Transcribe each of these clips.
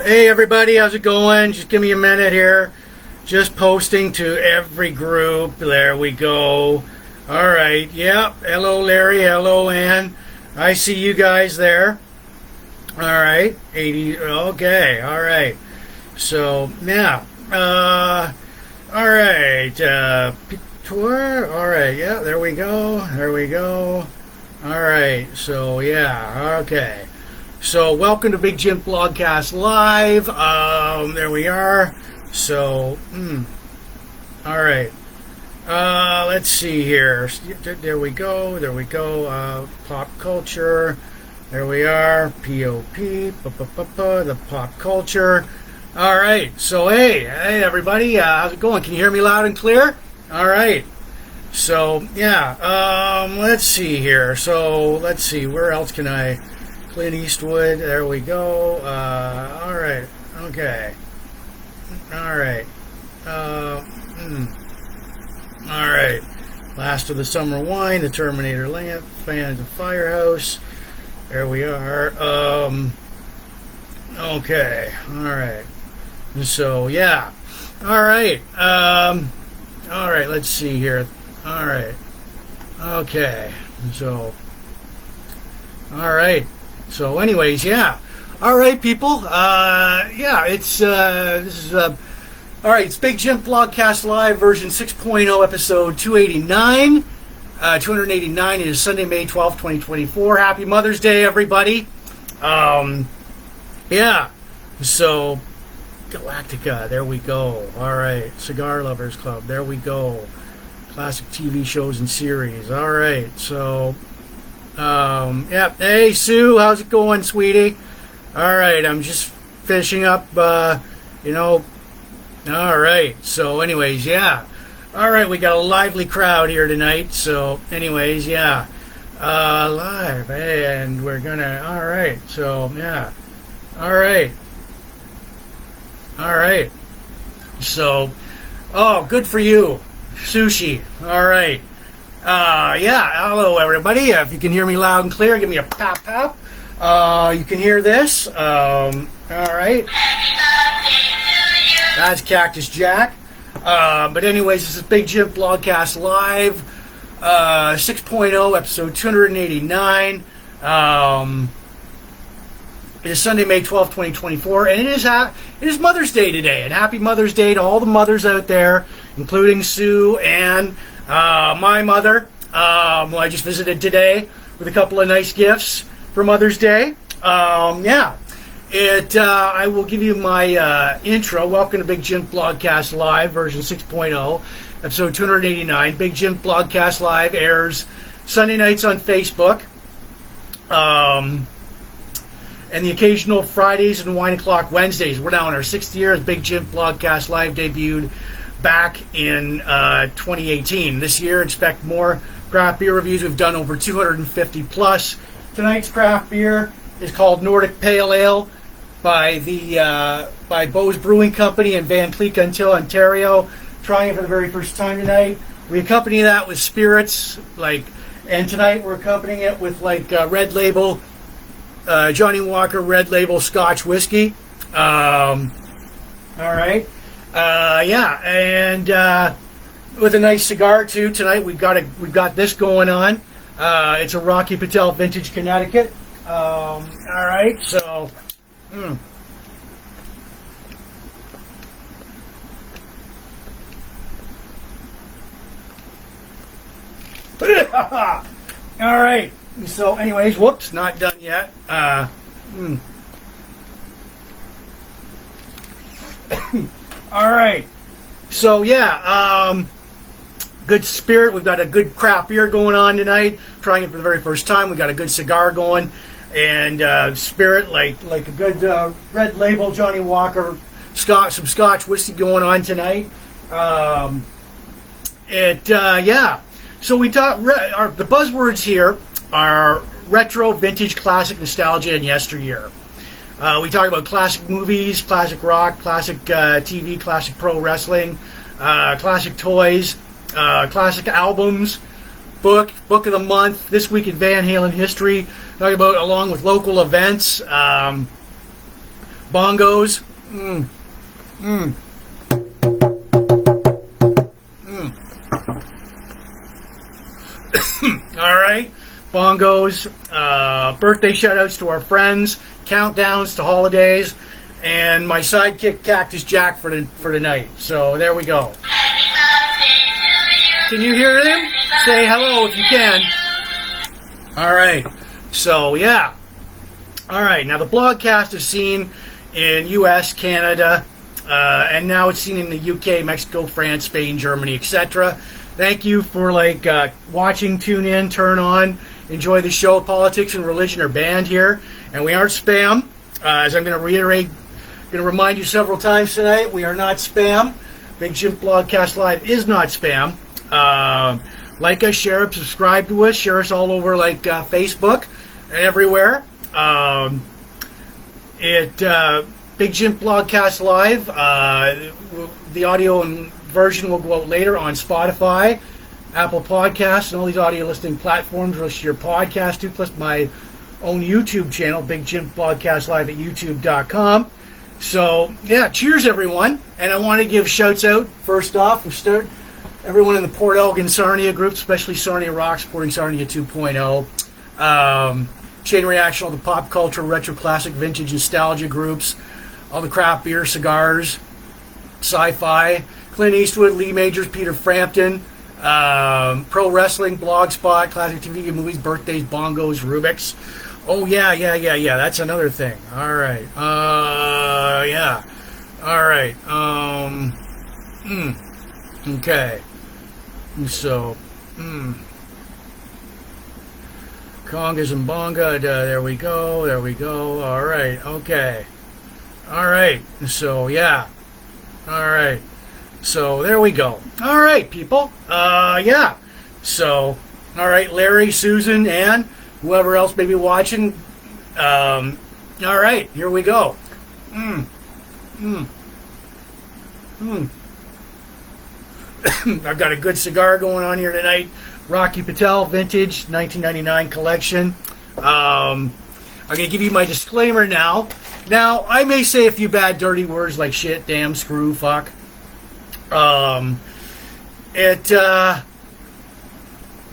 Hey everybody, how's it going? Just give me a minute here. Just posting to every group. There we go. Alright, yep. Hello Larry, hello Ann. I see you guys there. Alright, 80, okay, alright. So, now, alright, tour, alright, yeah, there we go. Alright, so yeah, okay. So, welcome to Big Jims Blogcast Live. There we are. So, alright. Let's see here. There we go. Pop culture. There we are. POP. The pop culture. Alright. So, hey everybody. How's it going? Can you hear me loud and clear? Alright. So, yeah. Let's see here. So, let's see. Where else can I... Clint Eastwood, there we go. Alright, okay. Alright. Alright. Last of the Summer Wine, The Terminator Lamp, Fans of Firehouse. There we are. Okay, alright. So, yeah. Alright. Alright, let's see here. Alright. Okay. So, alright. So, anyways, yeah. All right, people. Yeah, it's this is all right. It's Big Jims Blogcast Live version 6.0, episode 289. 289 is Sunday, May 12th, 2024. Happy Mother's Day, everybody. Yeah. So, Galactica. There we go. All right. Cigar Lovers Club. There we go. Classic TV shows and series. All right. So. Yeah. Hey, Sue, how's it going, sweetie? All right, I'm just finishing up, All right, so anyways, yeah. All right, we got a lively crowd here tonight, so anyways, yeah. Live, and we're gonna, all right, so, yeah. All right. So, oh, good for you, sushi. All right. Yeah, hello everybody. If you can hear me loud and clear, give me a pop pop. You can hear this. Alright. That's Cactus Jack. But anyways, this is Big Jims Blogcast Live, 6.0, episode 289. It is Sunday, May 12th, 2024, and it is Mother's Day today. And happy Mother's Day to all the mothers out there, including Sue and my mother, who I just visited today with a couple of nice gifts for Mother's Day. Yeah. I will give you my intro. Welcome to Big Jims Blogcast Live, version 6.0, episode 289. Big Jims Blogcast Live airs Sunday nights on Facebook. And the occasional Fridays and Wine O'Clock Wednesdays. We're now in our 6th year as Big Jims Blogcast Live debuted back in 2018. This year, expect more craft beer reviews. We've done over 250 plus. Tonight's craft beer is called Nordic Pale Ale by Bo's Brewing Company in Van Cleek, Ontario. Trying it for the very first time tonight. We accompany that with spirits, and tonight we're accompanying it with Red Label, Johnny Walker Red Label Scotch whiskey. All right. Yeah, and with a nice cigar too tonight. We've got this going on. It's a Rocky Patel Vintage Connecticut. All right, so. All right. So, anyways, whoops, not done yet. All right. So, yeah, good spirit. We've got a good craft beer going on tonight. Trying it for the very first time. We got a good cigar going. And spirit, like a good Red Label Johnny Walker some Scotch whiskey going on tonight. Yeah. So we talk. The buzzwords here are retro, vintage, classic, nostalgia, and yesteryear. We talk about classic movies, classic rock, classic TV, classic pro wrestling, classic toys, classic albums, book of the month, this week in Van Halen history, talking about along with local events, bongos. All right, bongos, birthday shout-outs to our friends, countdowns to holidays, and my sidekick Cactus Jack for tonight. So there we go. Can you hear him? Say hello if you can. All right. So yeah. All right. Now the blogcast is seen in U.S., Canada, and now it's seen in the UK, Mexico, France, Spain, Germany, etc. Thank you for watching, tune in, turn on, enjoy the show. Politics and religion are banned here, and we aren't spam. As I'm going to reiterate, going to remind you several times tonight, we are not spam. Big Jims Blogcast Live is not spam. Like us, share us, subscribe to us, share us all over Facebook and everywhere. Big Jims Blogcast Live, the audio and version will go out later on Spotify, Apple Podcasts, and all these audio listening platforms. Listen your podcast too, plus my own YouTube channel, Big Jims Blogcast Live at youtube.com. So, yeah, cheers, everyone. And I want to give shouts out, first off, everyone in the Port Elgin Sarnia group, especially Sarnia Rock, supporting Sarnia 2.0. Chain Reaction, all the pop culture, retro, classic, vintage, nostalgia groups, all the craft beer, cigars, sci-fi, Clint Eastwood, Lee Majors, Peter Frampton, pro wrestling, Blogspot, classic TV movies, birthdays, bongos, Rubik's. Oh, yeah, that's another thing. All right. Yeah. All right. Okay. So, congas and bonga, there we go. All right. Okay. All right. So, yeah. All right. So, there we go. All right, people. Yeah. So, all right, Larry, Susan, and whoever else may be watching. All right, here we go. I've got a good cigar going on here tonight. Rocky Patel Vintage 1999 collection. I'm going to give you my disclaimer now. Now, I may say a few bad, dirty words like shit, damn, screw, fuck.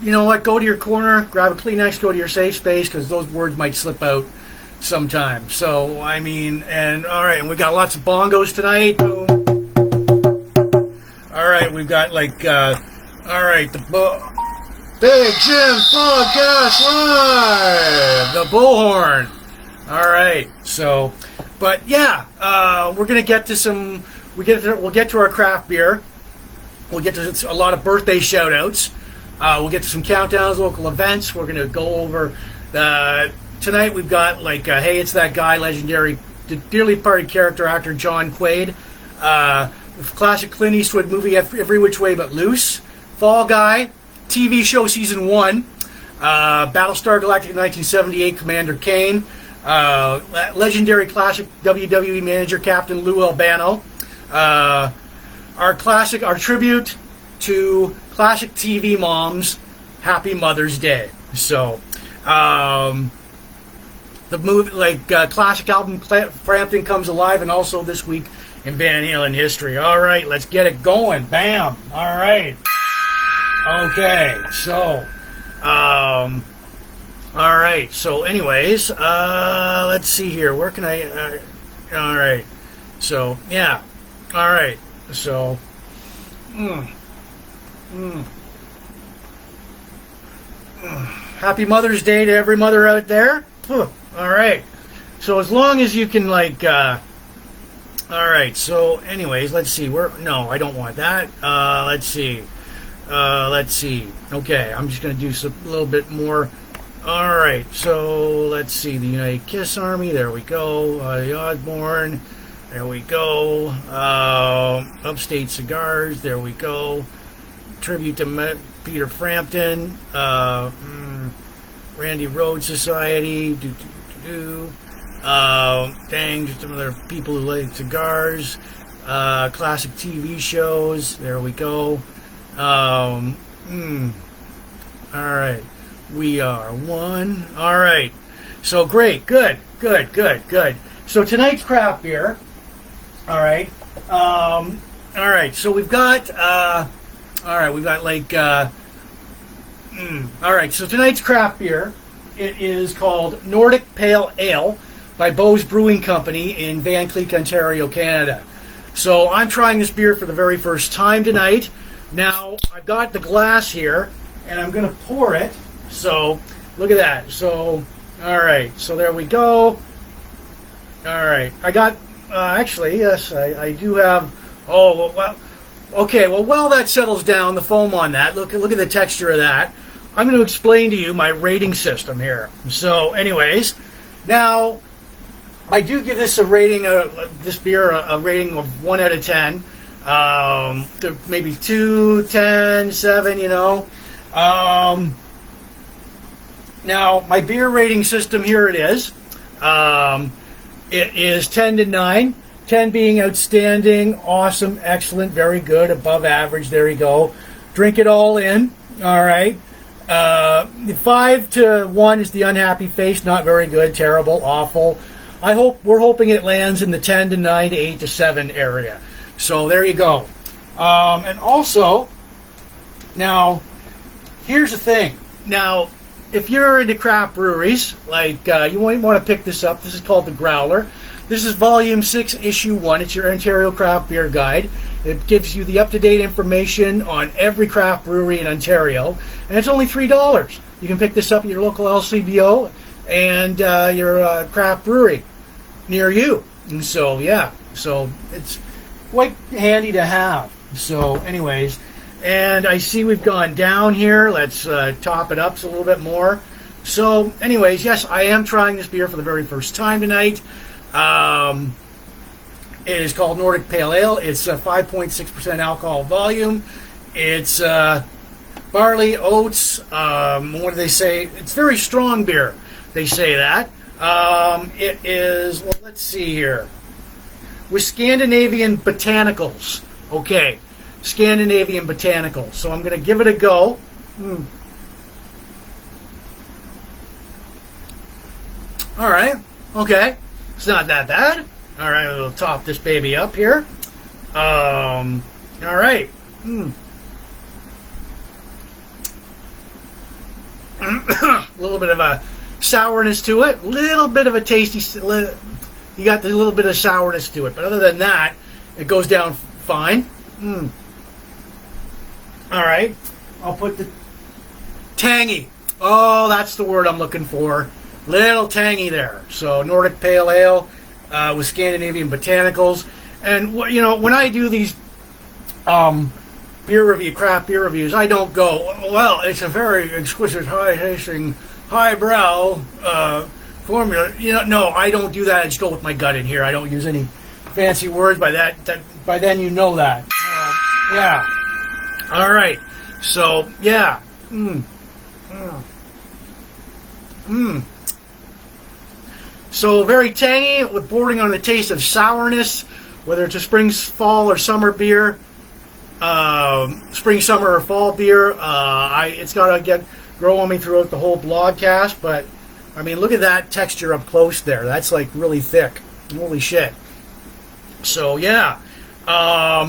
You know what? Go to your corner, grab a Kleenex, go to your safe space, because those words might slip out sometime. So, I mean, and all right, and we got lots of bongos tonight. Boom. All right, we've got all right, Big Jims Podcast Live, the bullhorn. All right, so, but yeah, we're gonna get to some. We'll get to our craft beer. We'll get to a lot of birthday shout outs. We'll get to some countdowns, local events. We're going to go over tonight. We've got Hey, It's That Guy, legendary, dearly departed character actor John Quade. Classic Clint Eastwood movie, Every Which Way But Loose. Fall Guy, TV show season 1. Battlestar Galactica 1978, Commander Cain. Legendary classic WWE manager Captain Lou Albano. Our tribute to classic TV moms, Happy Mother's Day. So, the movie, classic Album-Frampton comes alive, and also this week in Van Halen history. All right, let's get it going. Bam. All right. Okay. So, all right. So, anyways, let's see here. Where can I? All right. So, yeah. All right. So, Happy Mother's Day to every mother out there. All right. So as long as you can all right. So anyways, let's see. No, I don't want that. Let's see. Okay, I'm just going to do a little bit more. All right. So let's see. The United Kiss Army. There we go. The Osborne. There we go. Upstate Cigars. There we go. Tribute to Peter Frampton. Randy Road Society. Dang, just some other people who like cigars. classic TV shows. There we go. All right. We are one. All right. So great. Good. So tonight's craft beer. All right. All right. So we've got. All right. We've got like. All right. So tonight's craft beer. It is called Nordic Pale Ale by Bo's Brewing Company in Van Cleek, Ontario, Canada. So I'm trying this beer for the very first time tonight. Now, I've got the glass here, and I'm going to pour it. So, look at that. So, all right. So, there we go. All right. I got, actually, yes, I do have, oh, well, okay. Well, while that settles down, the foam on that, look at the texture of that. I'm going to explain to you my rating system here. So, anyways, now, I do give this a rating, this beer a rating of 1 out of 10. Maybe 2, 10, 7, you know. Now, my beer rating system, here it is. It is 10 to 9. 10 being outstanding, awesome, excellent, very good, above average. There you go. Drink it all in. All right. 5 to 1 is the unhappy face. Not very good, terrible, awful. We're hoping it lands in the 10 to 9 to 8 to 7 area. So there you go. And also, now, here's the thing. Now, if you're into craft breweries, like you might want to pick this up. This is called the Growler. This is Volume 6, Issue 1. It's your Ontario Craft Beer Guide. It gives you the up-to-date information on every craft brewery in Ontario. And it's only $3. You can pick this up at your local LCBO and your craft brewery near you. And so, yeah. So, it's quite handy to have. So, anyways, and I see we've gone down here. Let's top it up a little bit more. So, anyways, yes, I am trying this beer for the very first time tonight. It is called Nordic Pale Ale. It's 5.6% alcohol volume. It's barley, oats. What do they say? It's very strong beer. They say that. It is, well, let's see here. With Scandinavian botanicals. Okay, Scandinavian botanicals. So I'm going to give it a go. All right, okay. It's not that bad. All right, we'll top this baby up here. All right. A little bit of a sourness to it. Little bit of a tasty. You got the little bit of sourness to it, but other than that, it goes down fine. All right, I'll put the tangy. Oh, that's the word I'm looking for. Little tangy there. So Nordic Pale Ale with Scandinavian botanicals, and you know, when I do these craft beer reviews, I don't go, well, it's a very exquisite, high-tasting, highbrow formula. You know, no, I don't do that. I just go with my gut in here. I don't use any fancy words. By then you know that. Yeah. All right. So yeah. So very tangy, with bordering on the taste of sourness. Whether it's a spring, fall, or summer beer, spring, summer, or fall beer, it's got to grow on me throughout the whole blogcast. But I mean, look at that texture up close there. That's like really thick. Holy shit. So yeah. All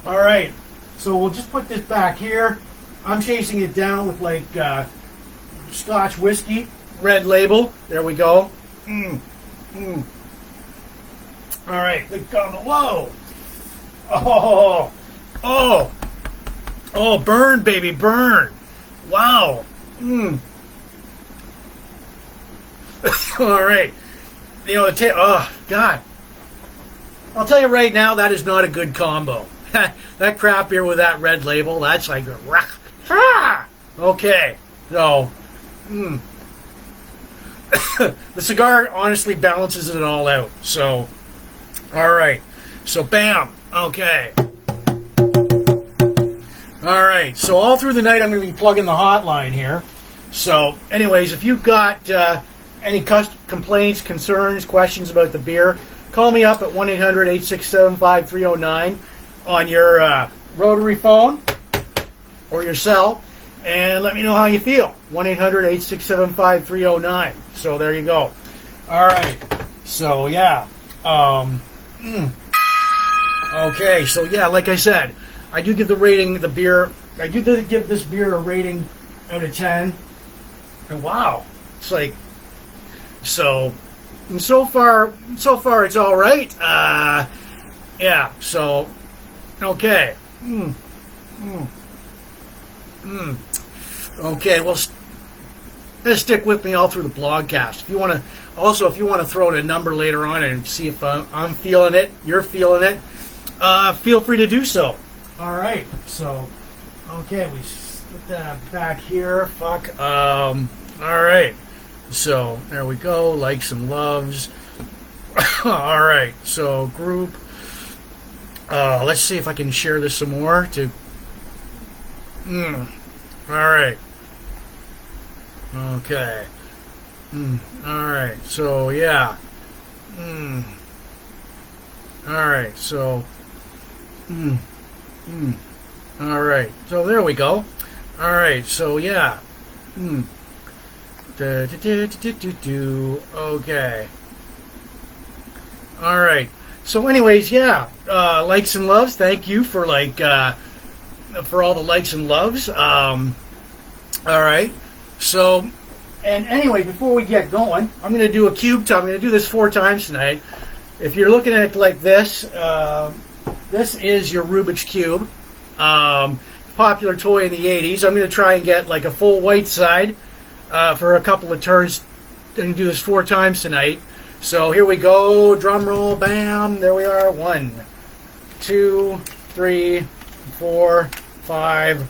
right. So we'll just put this back here. I'm chasing it down with like Scotch whiskey, red label. There we go. All right. Whoa. Oh, burn, baby, burn. Wow. All right. You know, oh, God. I'll tell you right now, that is not a good combo. That crap beer with that red label, that's like, okay. So, the cigar honestly balances it all out. So, all right. So, bam. Okay. All right. So, all through the night, I'm going to be plugging the hotline here. So, anyways, if you've got any complaints, concerns, questions about the beer, call me up at 1-800-867-5309 on your rotary phone or your cell, and let me know how you feel. 1-800-867-5309. So there you go. All right. So yeah. Okay. So yeah, like I said, I do give the beer. I do give this beer a rating out of 10. And wow, it's like so. And so far it's all right. Yeah. So okay. Okay. Well, stick with me all through the blogcast. If you want to throw in a number later on and see if I'm feeling it, you're feeling it, feel free to do so. All right. So okay, we put that back here. Fuck. All right. So there we go. Likes and loves. All right. So group. Let's see if I can share this some more. All right. Okay. All right. So yeah. All right. So. All right. So there we go. All right. So yeah. Okay. All right. So anyways, yeah. Likes and loves. Thank you for for all the likes and loves. All right. So, and anyway, before we get going, I'm going to do a cube time. I'm going to do this 4 times tonight. If you're looking at it like this, this is your Rubik's Cube. Popular toy in the 80s. I'm going to try and get like a full white side for a couple of turns and do this 4 times tonight. So here we go. Drum roll. Bam. There we are. 1, 2, 3, 4, 5,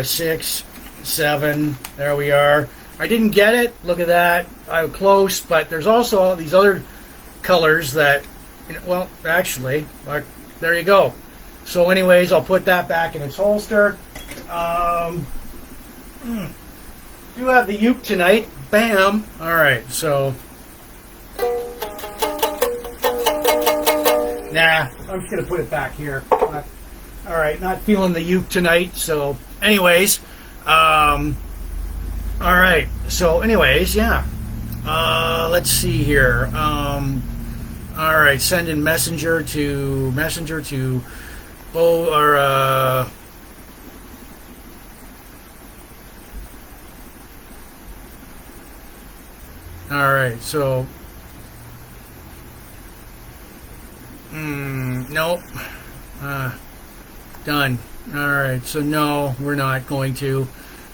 6, 7. There we are. I didn't get it. Look at that. I'm close, but there's also all these other colors that, well, actually, there you go. So anyways, I'll put that back in its holster. Do have the uke tonight. Bam. All right, so. Nah, I'm just going to put it back here. All right, not feeling the uke tonight. So anyways, all right. So anyways, yeah. Let's see here. All right, send in messenger to Bo or all right, so nope. Done. All right, so no, we're not going to.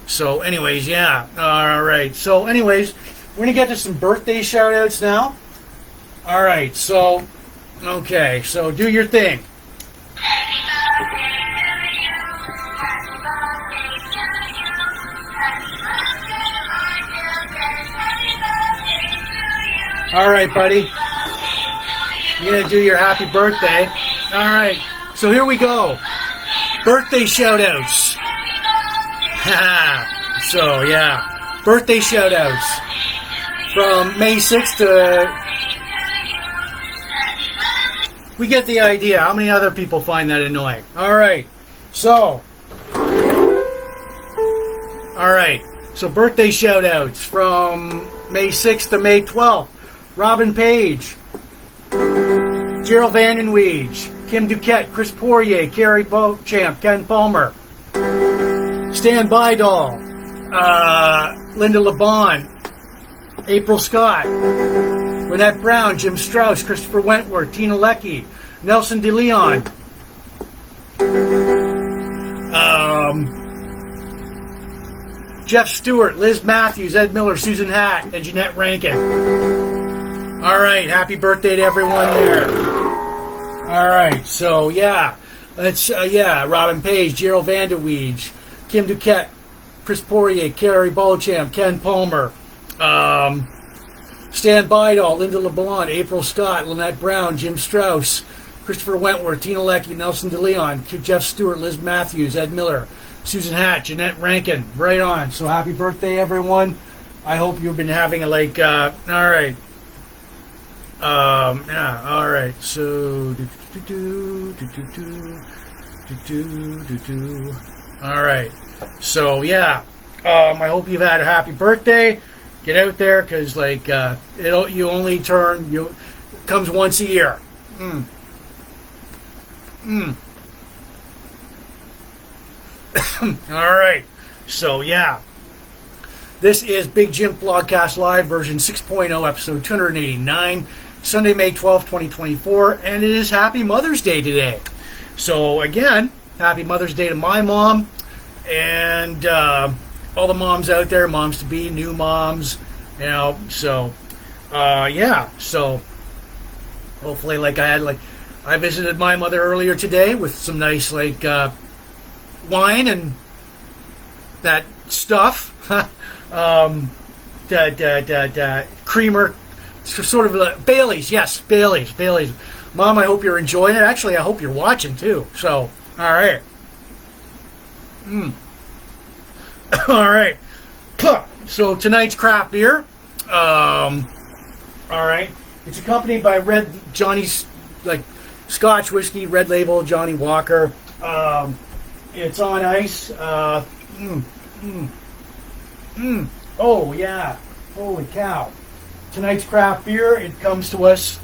So anyways, yeah. All right. So anyways, we're going to get to some birthday shout outs now. All right. So okay, so do your thing. All right, buddy. You're going to do your happy birthday. All right. So here we go. Birthday shout-outs. So, yeah. Birthday shout-outs. From May 6th to... We get the idea. How many other people find that annoying? All right. So... All right. So, birthday shout-outs from May 6th to May 12th. Robin Page. Gerald Vandenweege. Kim Duquette, Chris Poirier, Carrie Beauchamp, Ken Palmer, Stan Bydall, Linda LeBon, April Scott, Lynette Brown, Jim Strauss, Christopher Wentworth, Tina Leckie, Nelson DeLeon, Jeff Stewart, Liz Matthews, Ed Miller, Susan Hatt, and Jeanette Rankin. All right, happy birthday to everyone there. All right, so yeah, let's Robin Page, Gerald Vanderweege, Kim Duquette, Chris Poirier, Carrie Beauchamp, Ken Palmer, Stan Bydall, Linda LeBlanc, April Scott, Lynette Brown, Jim Strauss, Christopher Wentworth, Tina Leckie, Nelson DeLeon, Jeff Stewart, Liz Matthews, Ed Miller, Susan Hatt, Jeanette Rankin. Right on. So happy birthday, everyone. I hope you've been having a like. All right. Yeah. All right. So. All right. So yeah. I hope you've had a happy birthday. Get out there, because like you only turn it comes once a year. All right. So yeah. This is Big Jim Blogcast Live version 6.0, episode 289, Sunday, May 12th, 2024, and it is Happy Mother's Day today. So again, Happy Mother's Day to my mom and all the moms out there, moms to be, new moms, you know. So yeah. So hopefully, I visited my mother earlier today with some nice wine and that stuff. Creamer, sort of Bailey's. Yes, Bailey's. Mom, I hope you're enjoying it. Actually, I hope you're watching too. So, all right. All right. So tonight's craft beer. All right. It's accompanied by Red Johnny's, Scotch whiskey, Red Label, Johnny Walker. It's on ice. Oh, yeah. Holy cow. Tonight's craft beer, it comes to us,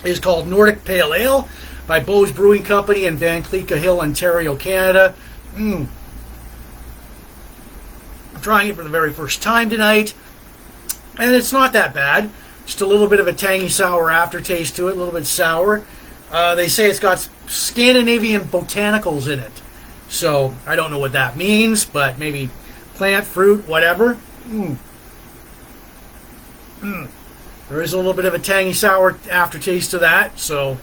is called Nordic Pale Ale by Bose Brewing Company in Van Cleeka Hill, Ontario, Canada. I'm trying it for the very first time tonight, and it's not that bad. Just a little bit of a tangy, sour aftertaste to it, a little bit sour. They say it's got Scandinavian botanicals in it. So, I don't know what that means, but maybe plant, fruit, whatever. There is a little bit of a tangy, sour aftertaste to that. So,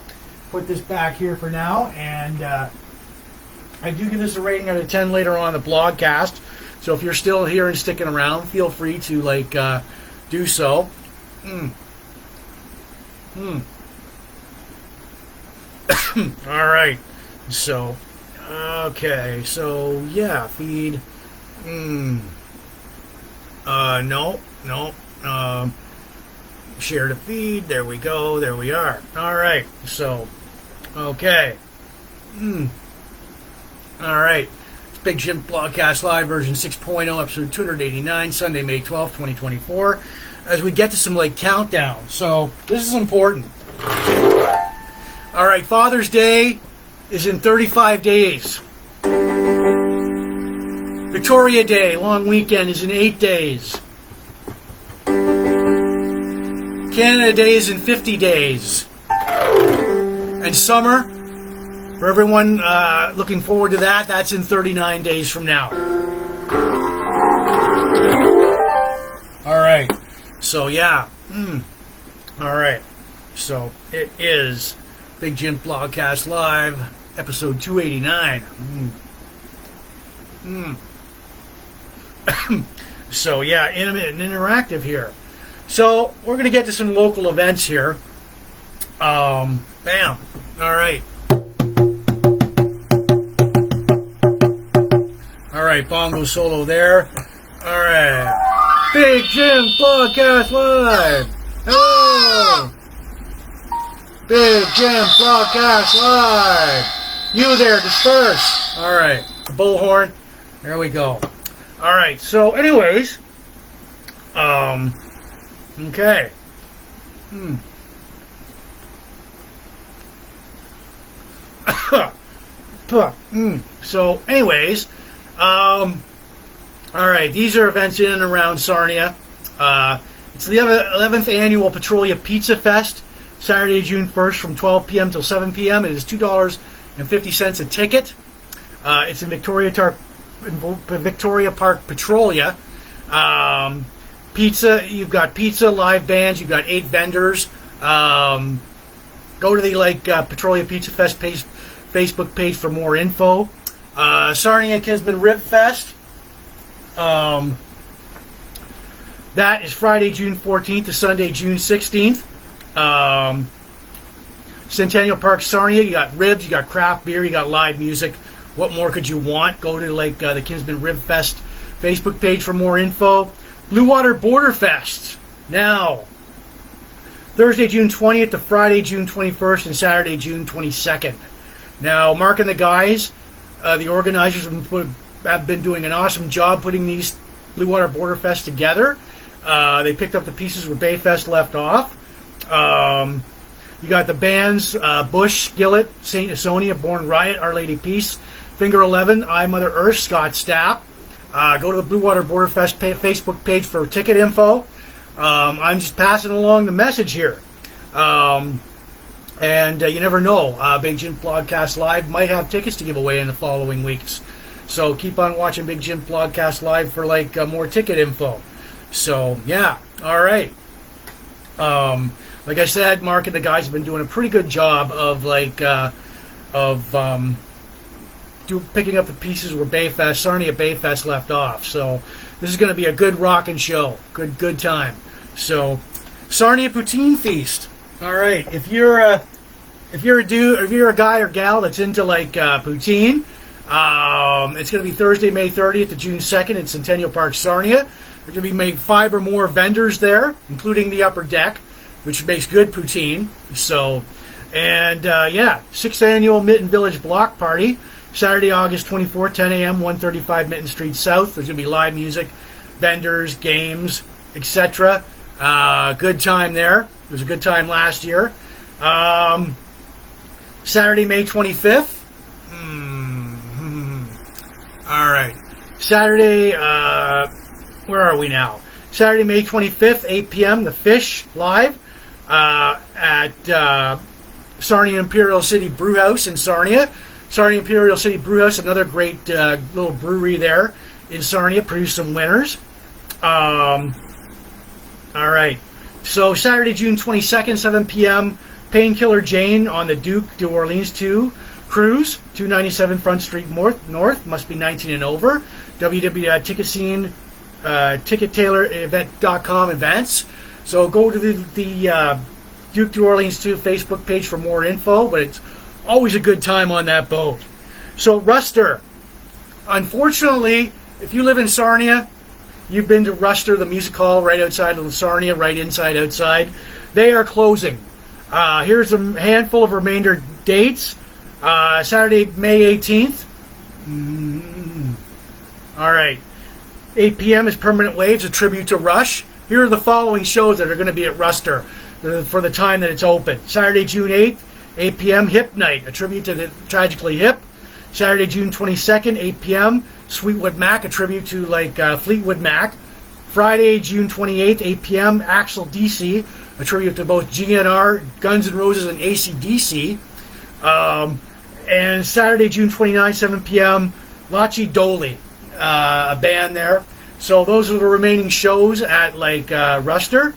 put this back here for now. And I do give this a rating out of 10 later on the blogcast. So, if you're still here and sticking around, feel free to, do so. All right. So, okay. So, yeah, feed. No. Share the feed. There we go. There we are. All right. So, okay. All right. It's Big Jim Blogcast Live version 6.0, episode 289, Sunday, May 12th, 2024. As we get to some countdown. So, this is important. All right. Father's Day is in 35 days. Victoria Day, long weekend, is in 8 days. Canada Day is in 50 days. And summer, for everyone looking forward to that, that's in 39 days from now. All right. So, yeah. All right. So, it is Big Jim Blogcast Live, episode 289. So, yeah, intimate and interactive here. So, we're going to get to some local events here. Bam. All right. All right, bongo solo there. All right. Big Jim Blogcast Live. Hello. Big Jim Blogcast Live. You there, disperse. All right. The bullhorn. There we go. All right. So, anyways, okay. So, anyways, all right. These are events in and around Sarnia. It's the 11th annual Petrolia Pizza Fest, Saturday, June 1st, from 12 p.m. till 7 p.m. It is $2.50 a ticket. It's in Victoria Park, Petrolia. Pizza, you've got pizza, live bands, you've got 8 vendors. Go to the Petrolia Pizza Fest Facebook page for more info. Sarnia Kinsman Rib Fest. That is Friday, June 14th to Sunday, June 16th. Centennial Park, Sarnia. You got ribs, you got craft beer, you got live music. What more could you want? Go to the Kinsman Rib Fest Facebook page for more info. Blue Water Border Fest. Now, Thursday, June 20th to Friday, June 21st, and Saturday, June 22nd. Now, Mark and the guys, the organizers, have been doing an awesome job putting these Blue Water Border Fest together. They picked up the pieces where Bayfest left off. You got the bands Bush, Skillet, St. Asonia, Born Riot, Our Lady Peace, Finger 11, I Mother Earth, Scott Stapp. Go to the Blue Water Border Fest Facebook page for ticket info. I'm just passing along the message here. And you never know. Big Jim Blogcast Live might have tickets to give away in the following weeks. So keep on watching Big Jim Blogcast Live for more ticket info. So, yeah. All right. Like I said, Mark and the guys have been doing a pretty good job of picking up the pieces where Sarnia Bayfest left off. So this is going to be a good rockin' show, good time. So Sarnia Poutine Feast. All right, if you're a guy or gal that's into poutine, it's going to be Thursday, May 30th to June 2nd in Centennial Park, Sarnia. There's going to be 5 or more vendors there, including the upper deck, which makes good poutine. So, and 6th annual Mitten Village Block Party, Saturday, August 24th, 10 a.m., 135 Mitten Street South. There's going to be live music, vendors, games, etc. Good time there. It was a good time last year. Saturday, May 25th. All right. Saturday, where are we now? Saturday, May 25th, 8 p.m., The Fish, live at Sarnia Imperial City Brewhouse in Sarnia. Sarnia Imperial City Brewhouse, another great little brewery there in Sarnia, produced some winners. All right. So Saturday, June 22nd, 7 p.m., Painkiller Jane on the Duke to Orleans 2 cruise, 297 Front Street North, must be 19 and over. WWF-Ticket TicketTailerEvent.com events. So go to the Duke to Orleans 2 Facebook page for more info, but it's always a good time on that boat. So Ruster, unfortunately, if you live in Sarnia, you've been to Ruster, the music hall right outside of Sarnia, right inside outside. They are closing. Here's a handful of remainder dates. Saturday, May 18th. All right. 8 p.m. is Permanent Waves, a tribute to Rush. Here are the following shows that are going to be at Ruster for the time that it's open. Saturday, June 8th, 8 p.m., Hip Night, a tribute to the Tragically Hip. Saturday, June 22nd, 8 p.m., Sweetwood Mac, a tribute to Fleetwood Mac. Friday, June 28th, 8 p.m., Axel DC, a tribute to both GNR, Guns N' Roses, and AC/DC. And Saturday, June 29th, 7 p.m., Lachi Doli, a band there. So those are the remaining shows at Ruster.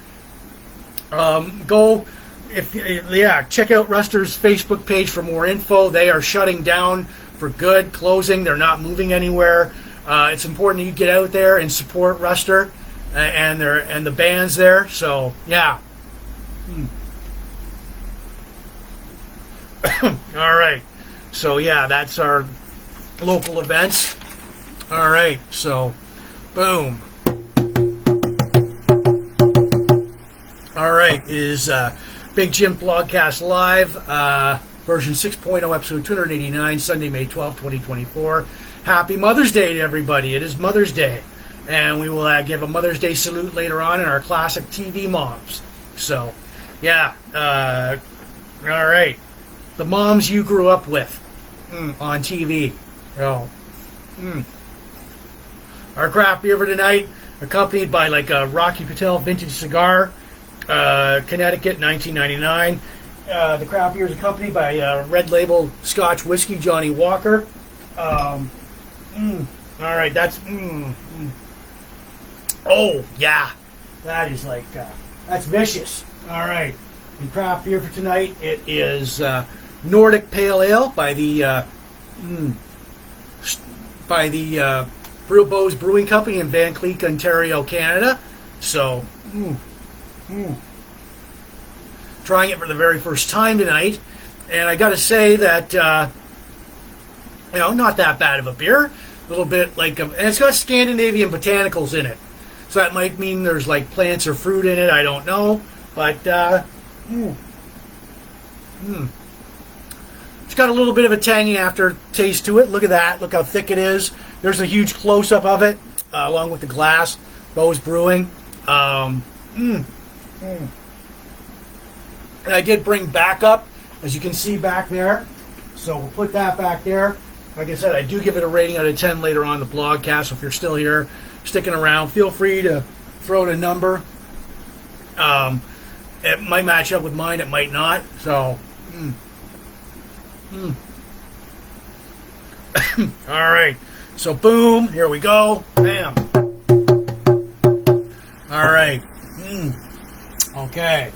Check out Ruster's Facebook page for more info. They are shutting down for good, closing. They're not moving anywhere. It's important that you get out there and support Ruster and the bands there. So yeah. All right. So yeah, that's our local events. All right. So boom. All right, is Big Jim Blogcast Live, version 6.0, episode 289, Sunday, May 12, 2024. Happy Mother's Day to everybody. It is Mother's Day. And we will give a Mother's Day salute later on in our classic TV moms. So, yeah. All right. The moms you grew up with on TV. Oh. Our craft beer for tonight, accompanied by a Rocky Patel vintage cigar. Connecticut, 1999. The craft beer is accompanied by Red Label Scotch Whiskey, Johnny Walker. All right, that's... Oh, yeah. That is that's vicious. All right. And craft beer for tonight, it is Nordic Pale Ale by the Bose Brewing Company in Van Cleek, Ontario, Canada. So... trying it for the very first time tonight, and I got to say that not that bad of a beer. A little bit and it's got Scandinavian botanicals in it, So that might mean there's like plants or fruit in it. I don't know. But it's got a little bit of a tangy aftertaste to it. Look at that. Look how thick it is. There's a huge close-up of it, along with the glass. Bo's Brewing. And I did bring backup, as you can see back there. So we'll put that back there. Like I said, I do give it a rating out of 10 later on the blogcast. So if you're still here, sticking around, feel free to throw out a number. It might match up with mine. It might not. So, all right. So, boom. Here we go. Bam. All right. Okay.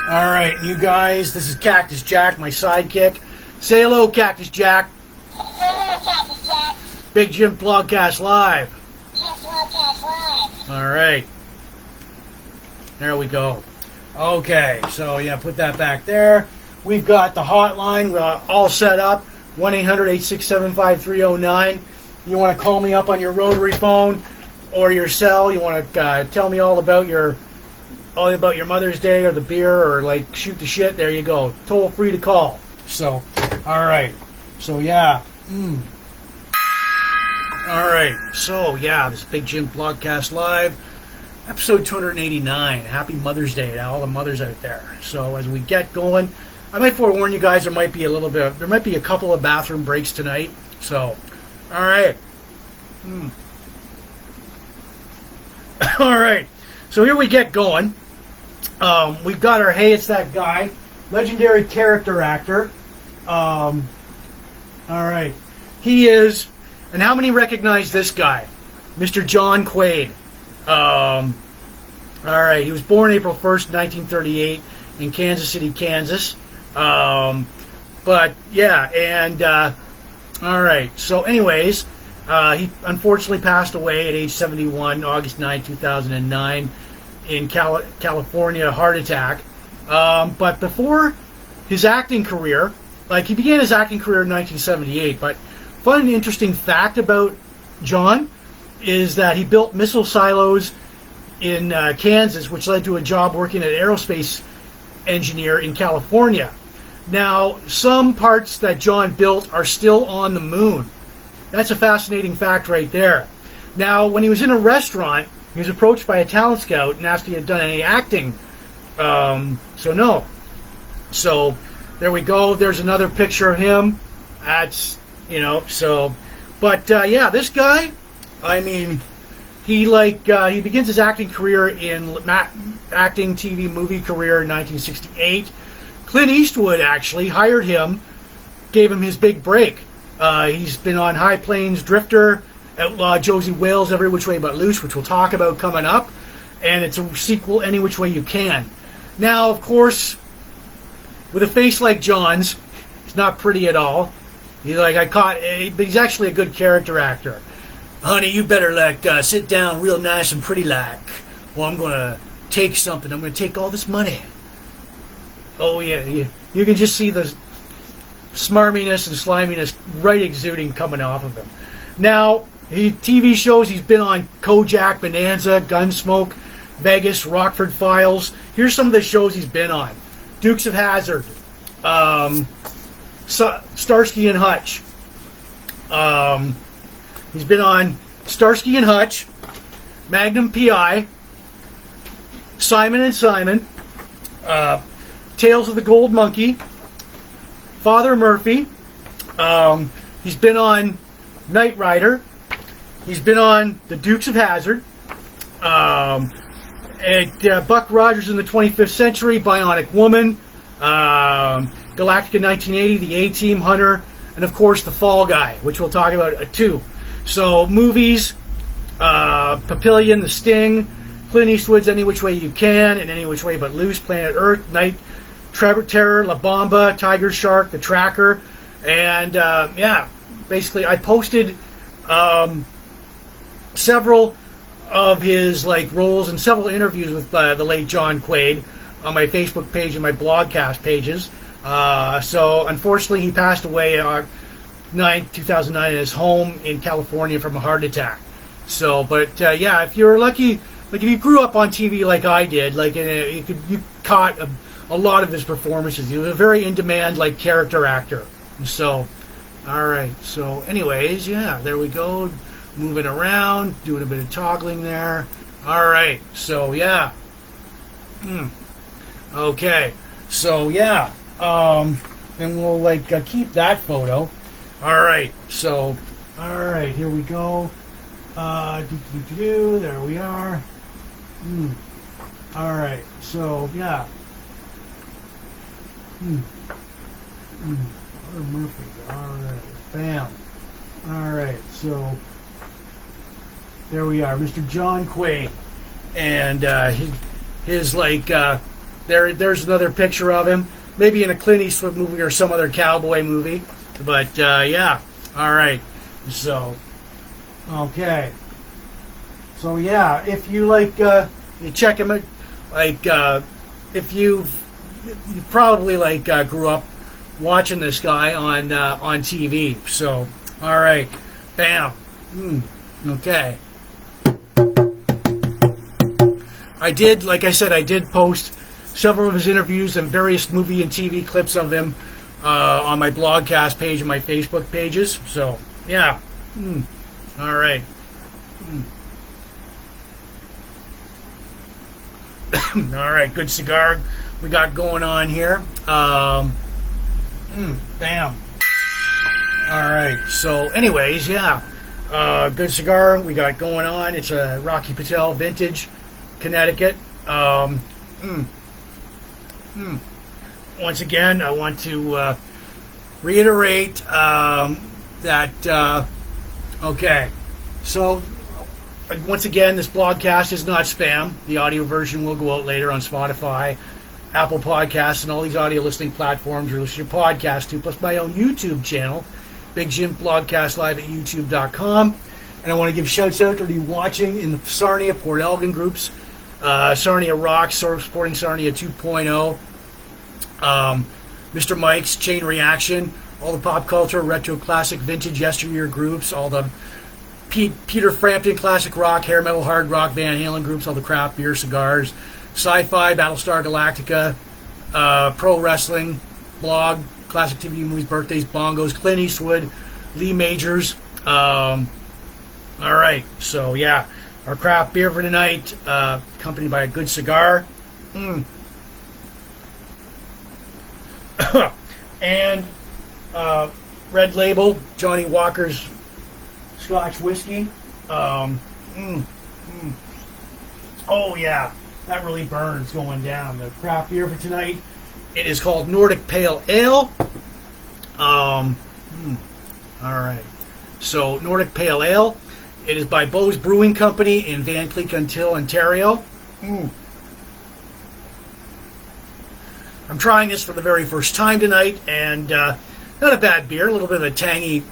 All right, you guys. This is Cactus Jack, my sidekick. Say hello, Cactus Jack. Hello, Cactus Jack. Big Jim Blogcast Live. Jims Blogcast Live. All right. There we go. Okay, so yeah, put that back there. We've got the hotline all set up. 1-800-867-5309. You want to call me up on your rotary phone or your cell. You want to tell me all about your Mother's Day or the beer or like shoot the shit. There you go. Toll free to call. So, all right. So yeah. All right. So yeah, this is Big Jim Blogcast Live, episode 289. Happy Mother's Day to all the mothers out there. So as we get going, I might forewarn you guys. There might be a couple of bathroom breaks tonight. So, all right. All right. So here we get going. We've got our Hey, It's That Guy, legendary character actor. All right. He is, and how many recognize this guy? Mr. John Quade. All right. He was born April 1st, 1938 in Kansas City, Kansas. But yeah, and all right. So anyways, he unfortunately passed away at age 71, August 9, 2009 in California, heart attack. But before his acting career, like he began his acting career in 1978, but fun and interesting fact about John is that he built missile silos in Kansas, which led to a job working as an aerospace engineer in California. Now, some parts that John built are still on the moon. That's a fascinating fact right there. Now, when he was in a restaurant, he was approached by a talent scout and asked if he had done any acting. So no. So there we go. There's another picture of him. That's, so. But yeah, this guy, I mean, he begins his acting career in acting, TV, movie career in 1968. Clint Eastwood actually hired him, gave him his big break. He's been on High Plains Drifter, Outlaw Josie Wales, Every Which Way But Loose, which we'll talk about coming up. And it's a sequel, Any Which Way You Can. Now, of course, with a face like John's, he's not pretty at all. But he's actually a good character actor. Honey, you better sit down real nice and pretty like. Well, I'm going to take something. I'm going to take all this money. Oh, yeah. You can just see the smarminess and sliminess right exuding coming off of him. Now, TV shows, he's been on Kojak, Bonanza, Gunsmoke, Vegas, Rockford Files. Here's some of the shows he's been on. Dukes of Hazzard, Starsky and Hutch. He's been on Starsky and Hutch, Magnum P.I., Simon and Simon, Tales of the Gold Monkey, Father Murphy. He's been on Knight Rider. He's been on The Dukes of Hazzard. Buck Rogers in the 25th Century, Bionic Woman, Galactica 1980, The A-Team, Hunter, and of course The Fall Guy, which we'll talk about too. So movies, Papillion, The Sting, Clint Eastwood's Any Which Way You Can, and Any Which Way But Loose, Planet Earth, Night Terror, La Bamba, Tiger Shark, The Tracker, and yeah, basically I posted several of his roles and several interviews with the late John Quade on my Facebook page and my blogcast pages. So unfortunately he passed away 2009 in his home in California from a heart attack. So, but yeah, if you're lucky, like if you grew up on TV like I did, like you caught a lot of his performances. He was a very in-demand like character actor. So, all right. So, anyways, yeah, there we go. Moving around, doing a bit of toggling there. All right. So, yeah. Okay. So, yeah. And we'll like keep that photo. All right. So, all right. Here we go. There we are. All right. So, yeah. Murphy. All right. Bam. All right. So there we are, Mr. John Quade, and his like there's another picture of him, maybe in a Clint Eastwood movie or some other cowboy movie. But yeah. All right. So okay. So yeah, if you like, you check him out. Like if you probably like grew up watching this guy on TV. So, all right, bam. Okay. I did, like I said, I did post several of his interviews and various movie and TV clips of him on my blogcast page and my Facebook pages. So, yeah. All right. All right, good cigar we got going on here. Bam. All right. So, anyways, yeah. Good cigar we got going on. It's a Rocky Patel Vintage, Connecticut. Once again, I want to reiterate that. Okay. So, once again, this blogcast is not spam. The audio version will go out later on Spotify, Apple Podcasts, and all these audio listening platforms you're listening to your podcast to, plus my own YouTube channel, Big Jims Blogcast, live at youtube.com. And I want to give shouts out to you watching in the Sarnia, Port Elgin groups, Sarnia Rock, Supporting Sarnia 2.0, Mr. Mike's, Chain Reaction, all the pop culture, retro, classic, vintage, yesteryear groups, all the Peter Frampton, classic rock, hair metal, hard rock, Van Halen groups, all the craft beer, cigars, sci-fi, Battlestar Galactica, pro wrestling, blog, classic TV movies, birthdays, bongos, Clint Eastwood, Lee Majors. All right, so yeah, our craft beer for tonight, accompanied by a good cigar. And Red Label, Johnny Walker's Scotch whiskey. Oh yeah, that really burns going down. The craft beer for tonight, it is called Nordic Pale Ale. All right, so Nordic Pale Ale. It is by Bo's Brewing Company in Van Cleek, Ontario. I'm trying this for the very first time tonight, and not a bad beer. A little bit of a tangy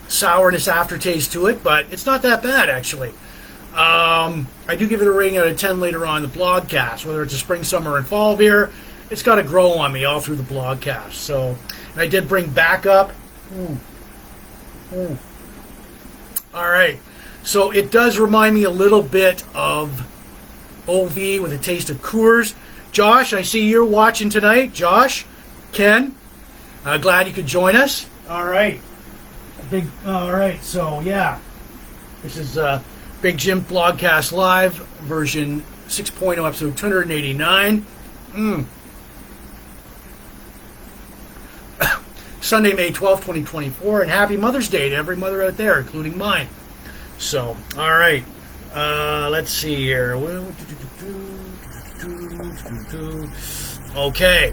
sourness aftertaste to it, but it's not that bad, actually. I do give it a rating out of 10 later on in the blogcast. Whether it's a spring, summer, and fall beer, it's got to grow on me all through the blogcast. So, and I did bring backup. All right. So it does remind me a little bit of OV with a taste of Coors. Josh, I see you're watching tonight. Josh, Ken, glad you could join us. All right. All right. So, yeah. This is Big Jim Blogcast Live, version 6.0, episode 289. Sunday, May 12th, 2024, and happy Mother's Day to every mother out there, including mine. So, all right. Let's see here. Okay.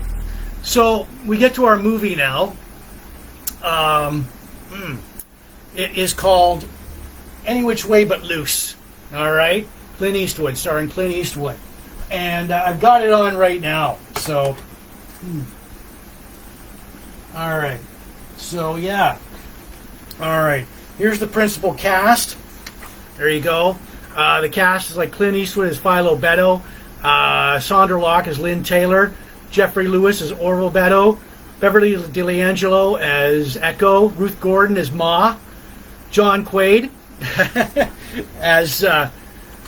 So, we get to our movie now. It is called Any Which Way But Loose. All right? Clint Eastwood, starring Clint Eastwood. And I've got it on right now. So, all right. So, yeah. All right. Here's the principal cast. There you go. The cast is like Clint Eastwood as Philo Beto. Sandra Locke as Lynn Taylor. Jeffrey Lewis as Orville Beto. Beverly DeLangelo as Echo. Ruth Gordon as Ma. John Quade as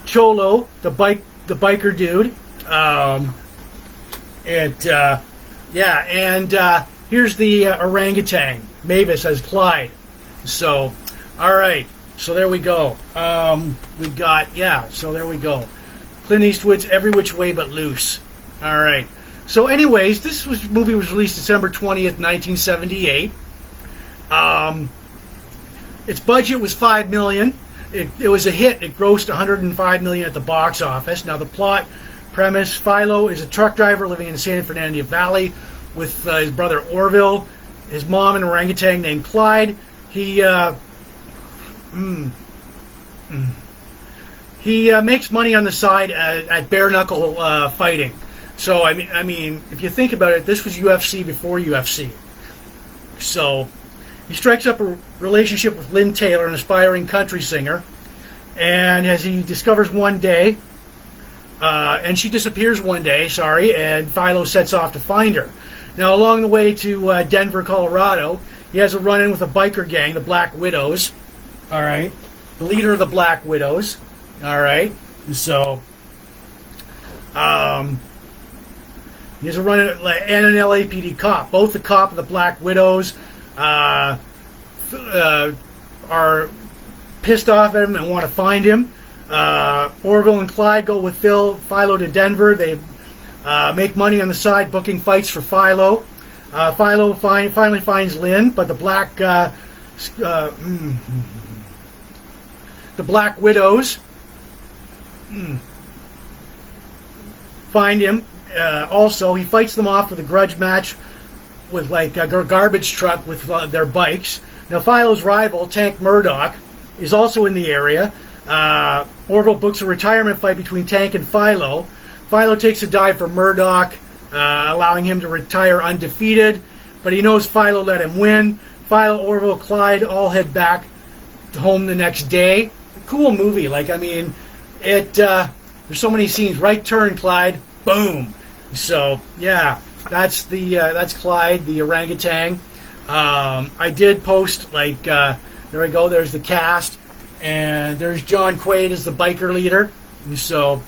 Cholo, the biker dude. Here's the orangutan, Mavis as Clyde. So, all right. So there we go. So there we go. Clint Eastwood's Every Which Way But Loose. All right. So anyways, movie was released December 20th, 1978. Its budget was $5 million. It was a hit. It grossed $105 million at the box office. Now the plot premise, Philo is a truck driver living in the San Fernando Valley with his brother Orville, his mom, an orangutan named Clyde. He makes money on the side at bare knuckle fighting. So I mean, if you think about it, this was UFC before UFC. So he strikes up a relationship with Lynn Taylor, an aspiring country singer, and as he discovers one day, and she disappears one day. And Philo sets off to find her. Now, along the way to Denver, Colorado, he has a run-in with a biker gang, the Black Widows. All right, the leader of the Black Widows. All right, so he has a run-in and an LAPD cop. Both the cop and the Black Widows are pissed off at him and want to find him. Orville and Clyde go with Philo to Denver. They make money on the side, booking fights for Philo. Philo finally finds Lynn, but the Black Widows find him. Also, he fights them off with a grudge match with a garbage truck with their bikes. Now, Philo's rival, Tank Murdoch, is also in the area. Orville books a retirement fight between Tank and Philo. Philo takes a dive for Murdoch, allowing him to retire undefeated, but he knows Philo let him win. Philo, Orville, Clyde all head back home the next day. Cool movie. There's so many scenes. Right turn, Clyde. Boom. So yeah, that's Clyde, the orangutan. I did post there we go. There's the cast, and there's John Quade as the biker leader. So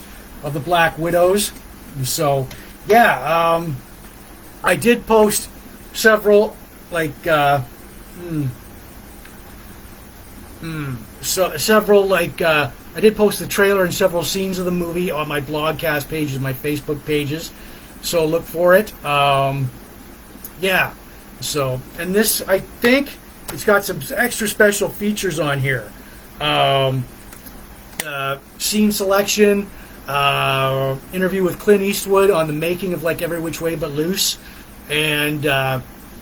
of the Black Widows. So yeah, I did post several I did post the trailer and several scenes of the movie on my Blogcast pages, my Facebook pages. So look for it. Yeah. So, and this, I think it's got some extra special features on here. Scene selection, interview with Clint Eastwood on the making of Every Which Way But Loose, and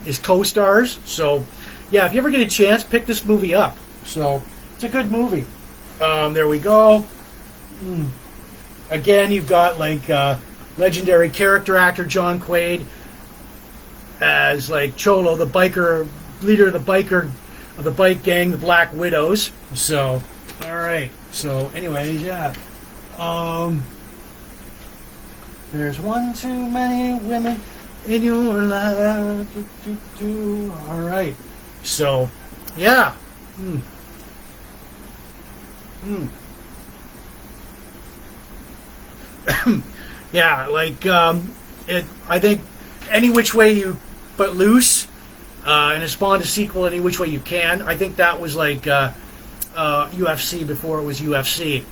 his co-stars. So, yeah, if you ever get a chance, pick this movie up. So, it's a good movie. There we go. Again, you've got legendary character actor John Quade as Cholo, the biker leader of the bike gang, the Black Widows. So, all right. So, anyways, yeah. There's one too many women in your life. All right. So, yeah. Yeah, I think Any Which Way But Loose, and it spawned a sequel, Any Which Way You Can. I think that was UFC before it was UFC.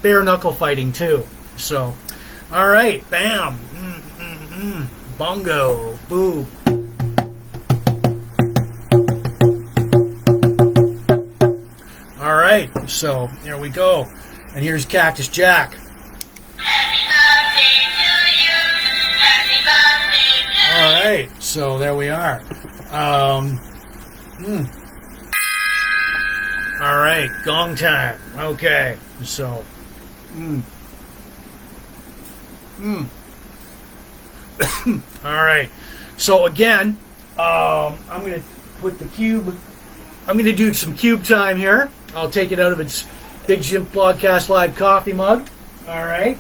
Bare knuckle fighting too. So, all right, bam, bongo, boo. All right, so here we go, and here's Cactus Jack. All right, so there we are. All right, gong time. Okay, so. All right, so again, I'm going to put the cube. I'm going to do some cube time here. I'll take it out of its Big Jims Blogcast Live coffee mug. All right,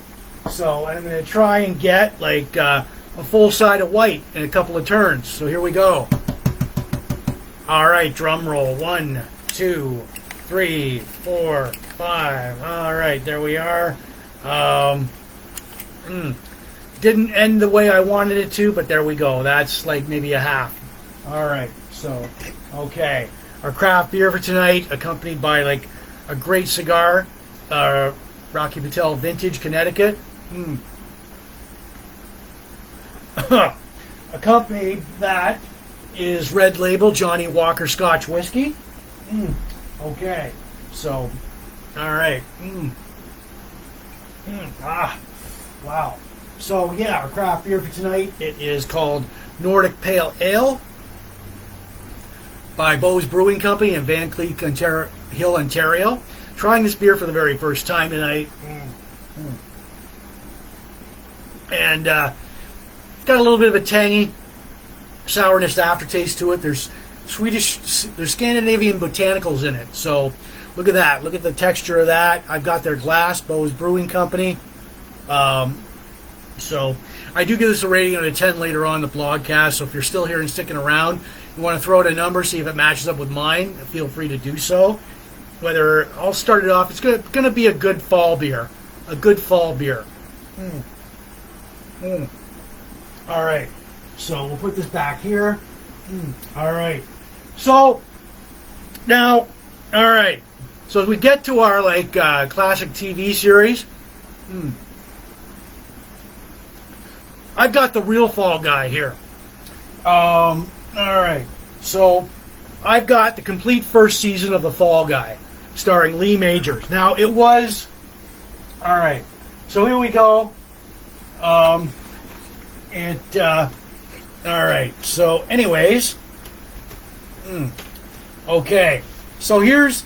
so I'm going to try and get a full side of white in a couple of turns. So here we go. All right, drum roll. 1, 2, 3, 4, 5. All right, there we are. Didn't end the way I wanted it to, but there we go. That's like maybe a half. All right, so, okay. Our craft beer for tonight, accompanied by like a great cigar, Rocky Patel Vintage Connecticut. Accompanied that is Red Label Johnny Walker Scotch Whiskey. Okay, so, all right. Wow. So, yeah, our craft beer for tonight, it is called Nordic Pale Ale by Bo's Brewing Company in Van Cleek Hill, Ontario. Trying this beer for the very first time tonight. And it's got a little bit of a tangy sourness aftertaste to it. There's Scandinavian botanicals in it. So look at that. Look at the texture of that. I've got their glass, Bo's Brewing Company. So I do give this a rating out of 10 later on in the blogcast. So if you're still here and sticking around, you want to throw out a number, see if it matches up with mine, feel free to do so. Whether I'll start it off, it's going to be a good fall beer. A good fall beer. All right. So we'll put this back here. All right. So now, all right. So as we get to our classic TV series, I've got the real fall guy here. All right. So I've got the complete first season of The Fall Guy, starring Lee Majors. Now it was, all right. So here we go. All right. So, anyways, okay. So it's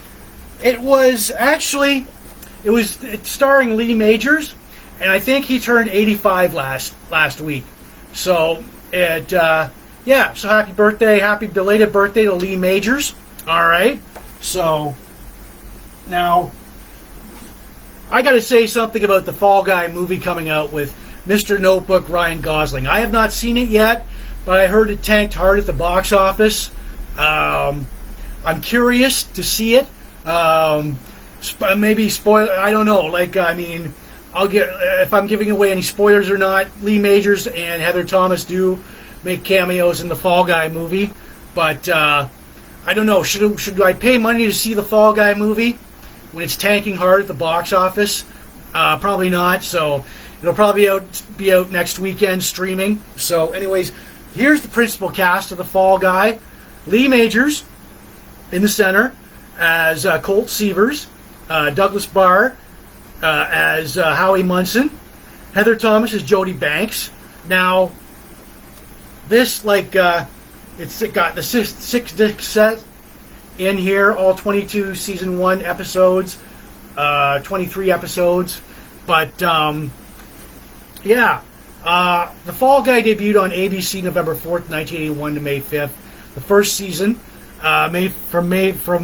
starring Lee Majors, and I think he turned 85 last week. So so happy belated birthday to Lee Majors. All right. So now I got to say something about the Fall Guy movie coming out with Mr. Notebook Ryan Gosling. I have not seen it yet, but I heard it tanked hard at the box office. I'm curious to see it. Maybe spoil. I don't know. I'll get if I'm giving away any spoilers or not. Lee Majors and Heather Thomas do make cameos in the Fall Guy movie, but I don't know. Should I pay money to see the Fall Guy movie when it's tanking hard at the box office? Probably not. So it'll probably be out next weekend streaming. So, anyways, here's the principal cast of the Fall Guy: Lee Majors in the center as Colt Seavers, Douglas Barr as Howie Munson, Heather Thomas as Jody Banks. Now, this it's got the six disc set in here, all 22 season 1 episodes, 23 episodes. But The Fall Guy debuted on ABC November 4th, 1981 to May 5th. The first season, from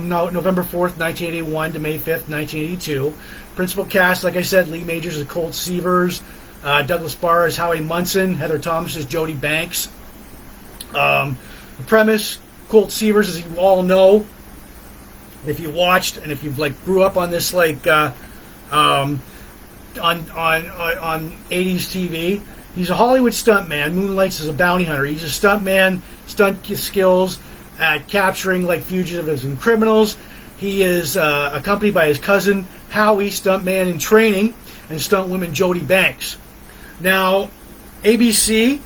November 4th, 1981 to May 5th, 1982. Principal cast, like I said, Lee Majors as Colt Seavers, Douglas Barr as Howie Munson, Heather Thomas as Jody Banks. The premise: Colt Seavers, as you all know, if you watched and if you've grew up on this on 80s TV, he's a Hollywood stuntman. Moonlights as a bounty hunter. He's a stuntman, stunt skills at capturing fugitives and criminals. He is accompanied by his cousin Howie, stuntman in training, and stuntwoman Jody Banks. Now, ABC,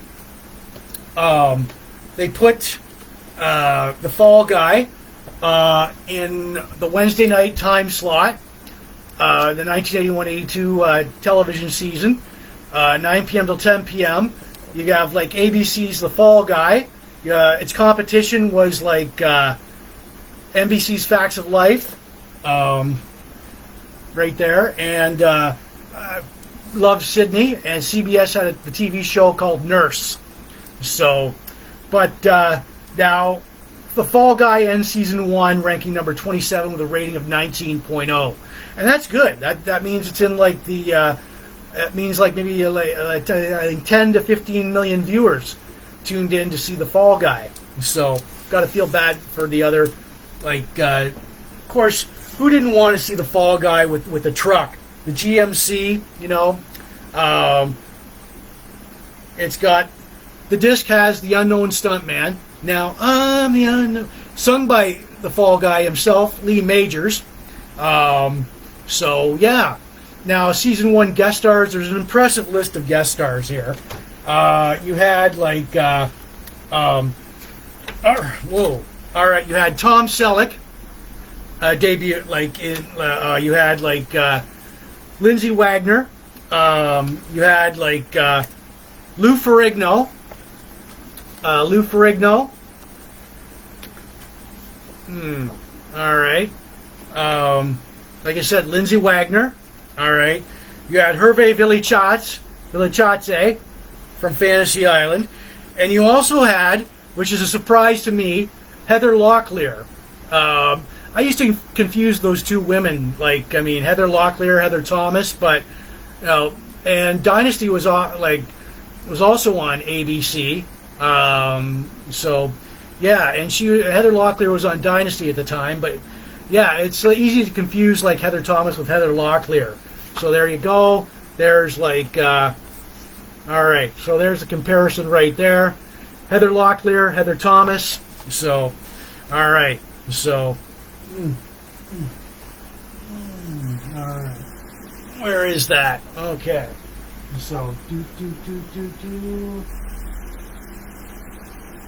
they put the Fall Guy in the Wednesday night time slot, the 1981-82 television season, 9 p.m. till 10 p.m. You have ABC's The Fall Guy. Its competition was NBC's Facts of Life, right there, and Love Sydney, and CBS had the TV show called Nurse. So, but now The Fall Guy ends season 1 ranking number 27 with a rating of 19.0, and that's good. That means it's in it means maybe I think 10 to 15 million viewers tuned in to see The Fall Guy. So got to feel bad for the other of course who didn't want to see the Fall Guy with the truck, the GMC? You know, it's got the disc has the Unknown Stuntman. Now I'm the unknown, sung by the Fall Guy himself, Lee Majors. So yeah. Now season 1 guest stars. There's an impressive list of guest stars here. You had like whoa. All right, you had Tom Selleck debut. Like in you had like Lindsay Wagner. You had like Lou Ferrigno. Lou Ferrigno. All right. Like I said, Lindsay Wagner. All right. You had Hervé Villachatze from Fantasy Island. And you also had, which is a surprise to me, Heather Locklear. I used to confuse those two women. Like, I mean, Heather Locklear, Heather Thomas, but, you know, and Dynasty was also on ABC. So, yeah, and Heather Locklear was on Dynasty at the time, but yeah, it's easy to confuse like Heather Thomas with Heather Locklear. So there you go. There's like, all right. So there's a comparison right there. Heather Locklear, Heather Thomas. So, all right. So, all right. Where is that? Okay. So,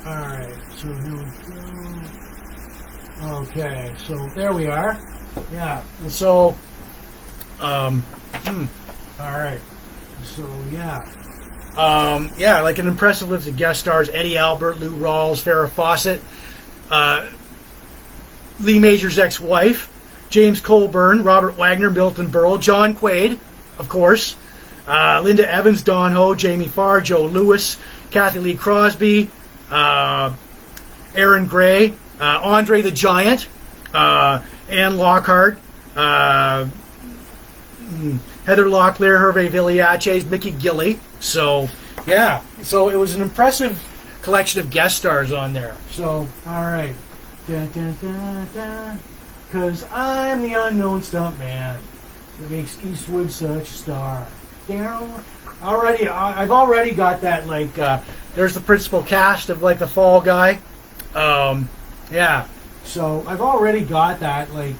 All right. So here we go. Okay, so there we are. Yeah. So, all right. So yeah. Like an impressive list of guest stars: Eddie Albert, Lou Rawls, Farrah Fawcett, Lee Majors' ex-wife, James Colburn, Robert Wagner, Milton Berle, John Quade, of course, Linda Evans, Don Ho, Jamie Farr, Joe Lewis, Kathy Lee Crosby, Aaron Gray, Andre the Giant, Ann Lockhart, Heather Locklear, Hervé Villachatze, Mickey Gilley. So, yeah. So it was an impressive collection of guest stars on there. So, all right. Because I'm the unknown stuntman that makes Eastwood such a star. I've already got that, like, there's the principal cast of, like, the Fall Guy. Yeah. So I've already got that, like,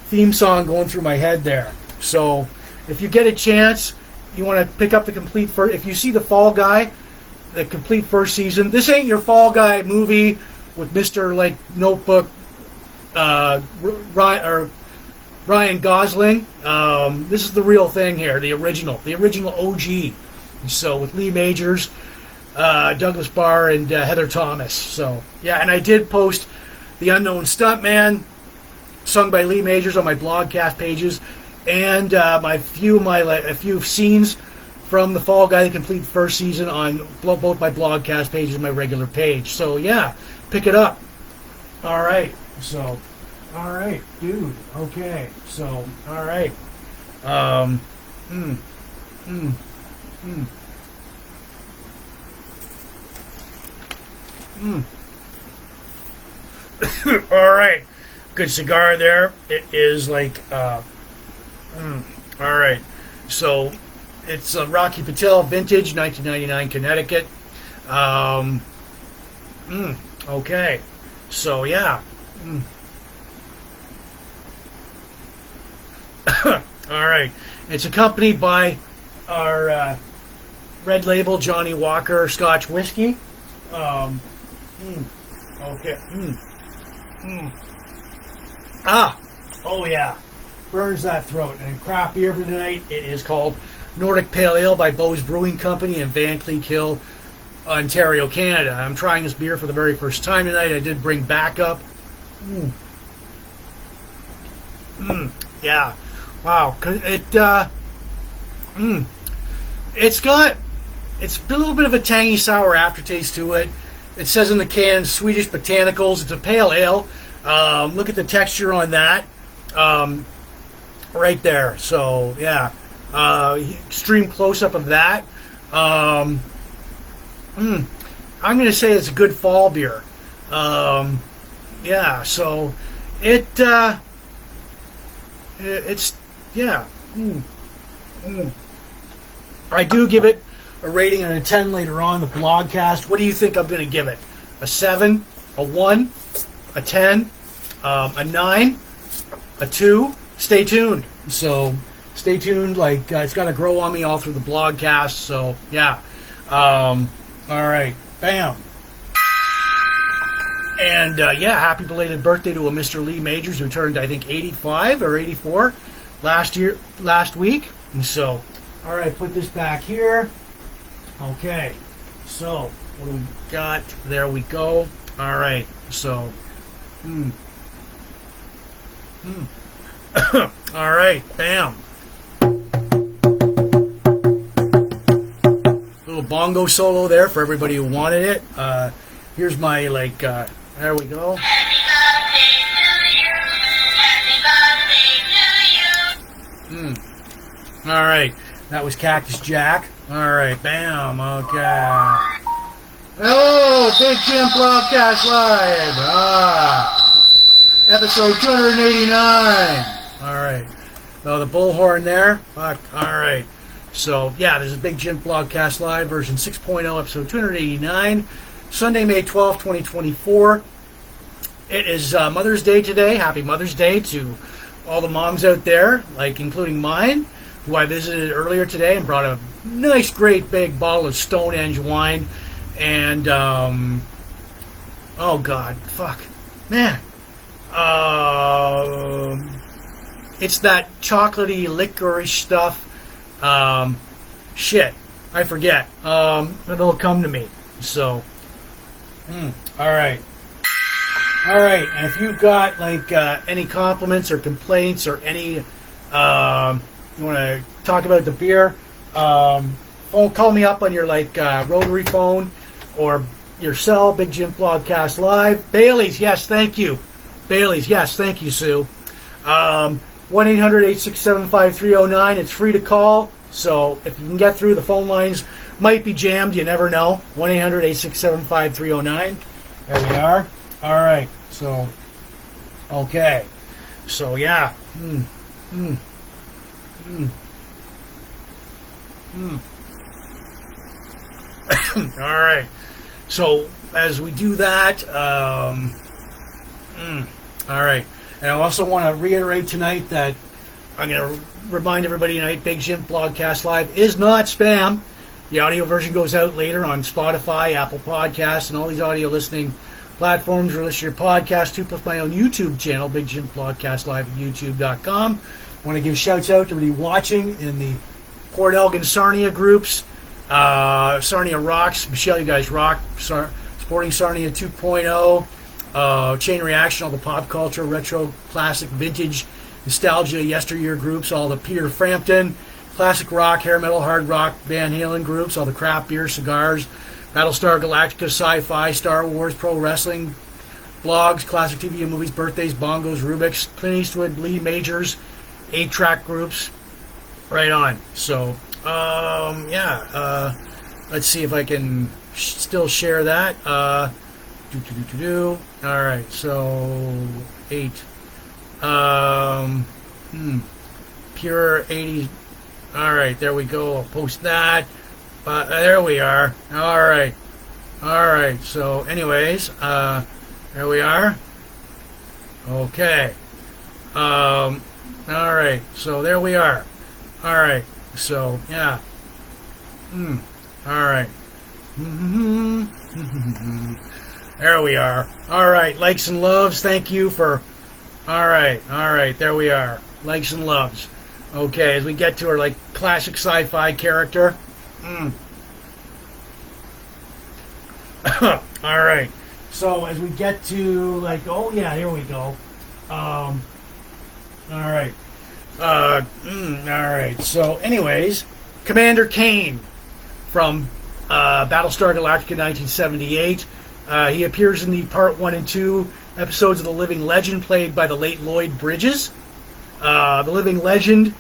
theme song going through my head there. So if you get a chance, you want to pick up the complete first, if you see the Fall Guy, the complete first season, this ain't your Fall Guy movie with Mr. like Notebook, Ryan Gosling. This is the real thing here, the original OG. So with Lee Majors, Douglas Barr, and Heather Thomas. So yeah, and I did post The Unknown Stuntman, sung by Lee Majors, on my Blogcast pages, and a few scenes from the Fall Guy, the complete first season, on both my Blogcast pages and my regular page. So yeah, pick it up. All right. So, all right, dude. Okay. So, all right. All right. Good cigar there. It is like, all right. So, it's a Rocky Patel Vintage, 1999 Connecticut. Okay. So, yeah. All right. It's accompanied by our red label Johnny Walker Scotch whiskey. Okay. Oh yeah. Burns that throat. And craft beer for tonight, it is called Nordic Pale Ale by Bose Brewing Company in Van Cleek Hill, Ontario, Canada. I'm trying this beer for the very first time tonight. I did bring backup. Yeah. Wow. It's a little bit of a tangy sour aftertaste to it. It says in the can, Swedish Botanicals. It's a pale ale. Look at the texture on that. Right there. So, yeah. Extreme close-up of that. I'm going to say it's a good fall beer. Yeah, so it it's, yeah. I do give it a rating out of 10 later on in the blogcast. What do you think I'm going to give it? A 7, a 1, a 10, a 9, a 2? Stay tuned. So, stay tuned. Like, it's got to grow on me all through the blogcast. So, yeah. All right. Bam. And, yeah, happy belated birthday to a Mr. Lee Majors who turned, I think, 85 or 84 last week. And so, all right, put this back here. Okay. So, what do we got? There we go. All right. So, all right. Bam. Little bongo solo there for everybody who wanted it. Here's my, like, there we go. All right. That was Cactus Jack. All right. Bam. Okay. Hello, Big Jim Blogcast Live. Episode 289. All right. Oh, the bullhorn there. Fuck. All right. So, yeah, this is Big Jim Blogcast Live, version 6.0, episode 289. Sunday, May 12th, 2024. It is Mother's Day today. Happy Mother's Day to all the moms out there, like including mine, who I visited earlier today and brought a nice, great big bottle of Stonehenge wine. And, oh God, fuck. Man. It's that chocolatey, licorice stuff. Shit. I forget. It'll come to me. So, alright. Alright, and if you've got, like, any compliments or complaints or any, you want to talk about the beer, call me up on your, like, rotary phone or your cell, Big Jim Blogcast Live. Bailey's, yes, thank you. Bailey's, yes, thank you, Sue. 1-800-867-5309. It's free to call, so if you can get through, the phone lines might be jammed, you never know. 1-800-867-5309. There we are. All right, so, okay. So, yeah. All right. So, as we do that, all right. And I also want to reiterate tonight that I'm going to remind everybody tonight, Big Jim Blogcast Live is not spam. The audio version goes out later on Spotify, Apple Podcasts, and all these audio listening platforms. Or listen to your podcast too, plus my own YouTube channel, Big Jim Blogcast Live at YouTube.com. I want to give shouts out to everybody watching in the Port Elgin Sarnia groups. Sarnia rocks. Michelle, you guys rock. Sporting Sarnia 2.0. Chain Reaction, all the pop culture, retro, classic, vintage, nostalgia, yesteryear groups, all the Frampton, classic rock, hair metal, hard rock, Van Halen groups, all the craft beer, cigars, Battlestar Galactica, sci-fi, Star Wars, pro wrestling, blogs, classic TV and movies, birthdays, bongos, Rubik's, Clint Eastwood, Lee Majors, 8-track groups, right on. So, yeah, let's see if I can still share that. All right, so 8. Pure 80. All right, there we go. I'll post that. There we are. All right. So, anyways, there we are. Okay. All right. So there we are. All right. So yeah. All right. There we are. All right. Likes and loves. Thank you for. All right. There we are. Likes and loves. Okay. As we get to our like classic sci-fi character. All right. So as we get to like, oh yeah, here we go. All right. All right. So, anyways, Commander Cain from Battlestar Galactica 1978. He appears in the Part 1 and 2 episodes of The Living Legend, played by the late Lloyd Bridges. The Living Legend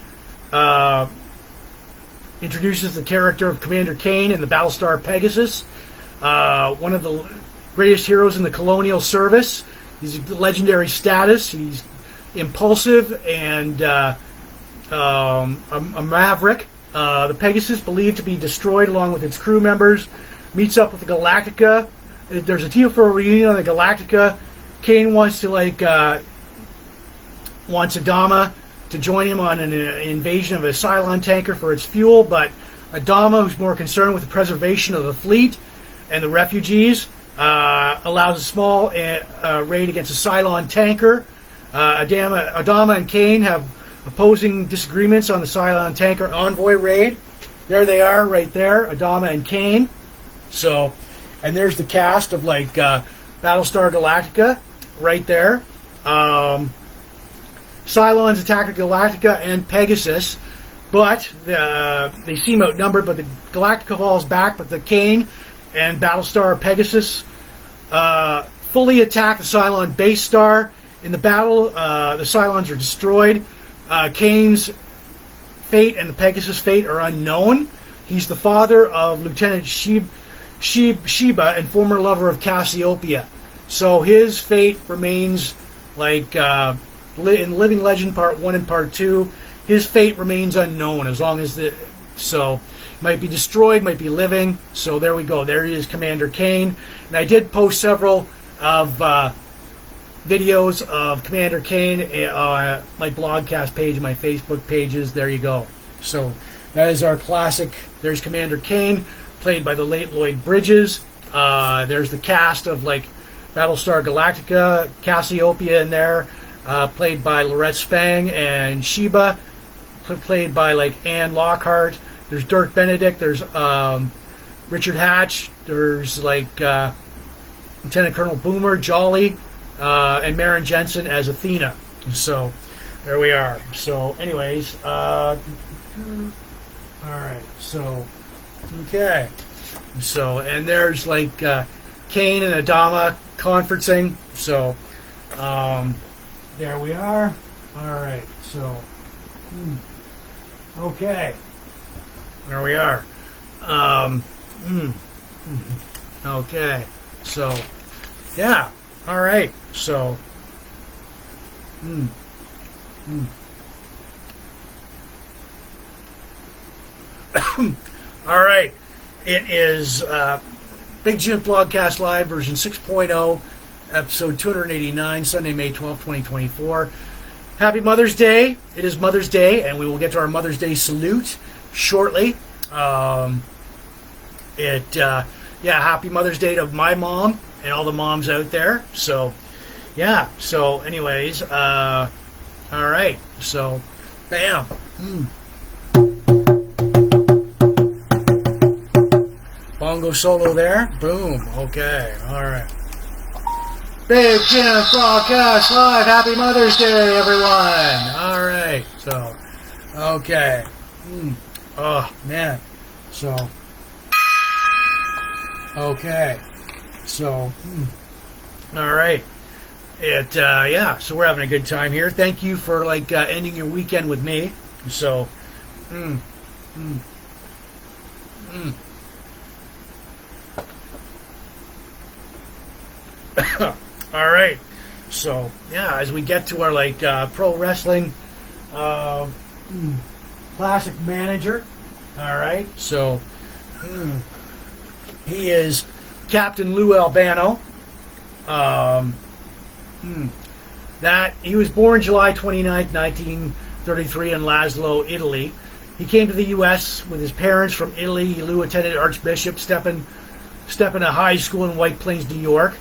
introduces the character of Commander Cain in the Battlestar Pegasus, one of the greatest heroes in the colonial service. He's a legendary status. He's impulsive and a maverick. The Pegasus, believed to be destroyed along with its crew members, meets up with the Galactica. There's a deal for a reunion on the Galactica. Cain wants to wants Adama to join him on an invasion of a Cylon tanker for its fuel, but Adama, who's more concerned with the preservation of the fleet and the refugees, allows a small raid against a Cylon tanker. Adama and Cain have opposing disagreements on the Cylon tanker envoy raid. There they are, right there, Adama and Cain. So, and there's the cast of Battlestar Galactica, right there. Cylons attack the Galactica and Pegasus, but they seem outnumbered. But the Galactica falls back, but the Cain and Battlestar Pegasus fully attack the Cylon base star. In the battle, the Cylons are destroyed. Cain's fate and the Pegasus' fate are unknown. He's the father of Lieutenant Sheba and former lover of Cassiopeia. So his fate remains in Living Legend Part 1 and Part 2. His fate remains unknown as long as might be destroyed, might be living. So there we go. There is Commander Cain. And I did post several of videos of Commander Cain on my blogcast page and my Facebook pages. There you go. So that is our classic. There's Commander Cain, played by the late Lloyd Bridges. There's the cast of Battlestar Galactica, Cassiopeia in there, played by Lorette Spang, and Sheba, played by Anne Lockhart. There's Dirk Benedict. There's Richard Hatch. There's Lieutenant Colonel Boomer, Jolly, and Maren Jensen as Athena. So there we are. So anyways, all right. So okay. So and there's Cain and Adama conferencing. So there we are. All right. So okay. There we are. Okay. So yeah. All right. So all right. It is Big Jims Blogcast Live version 6.0, episode 289, Sunday, May 12th, 2024. Happy Mother's Day. It is Mother's Day, and we will get to our Mother's Day salute shortly. Happy Mother's Day to my mom and all the moms out there. So, yeah. So, anyways, all right. So, bam. Bongo solo there. Boom. Okay. All right. Big Jims Blogcast Live. Happy Mother's Day, everyone. All right. So, okay. Oh, man. So, okay. So, all right. So we're having a good time here. Thank you for ending your weekend with me. So, all right. So, yeah, as we get to our pro wrestling classic manager. All right. So, he is Captain Lou Albano. That he was born July 29th, 1933 in Laszlo, Italy. He came to the U.S. with his parents from Italy. Lou attended Archbishop Stephen High School in White Plains, New York.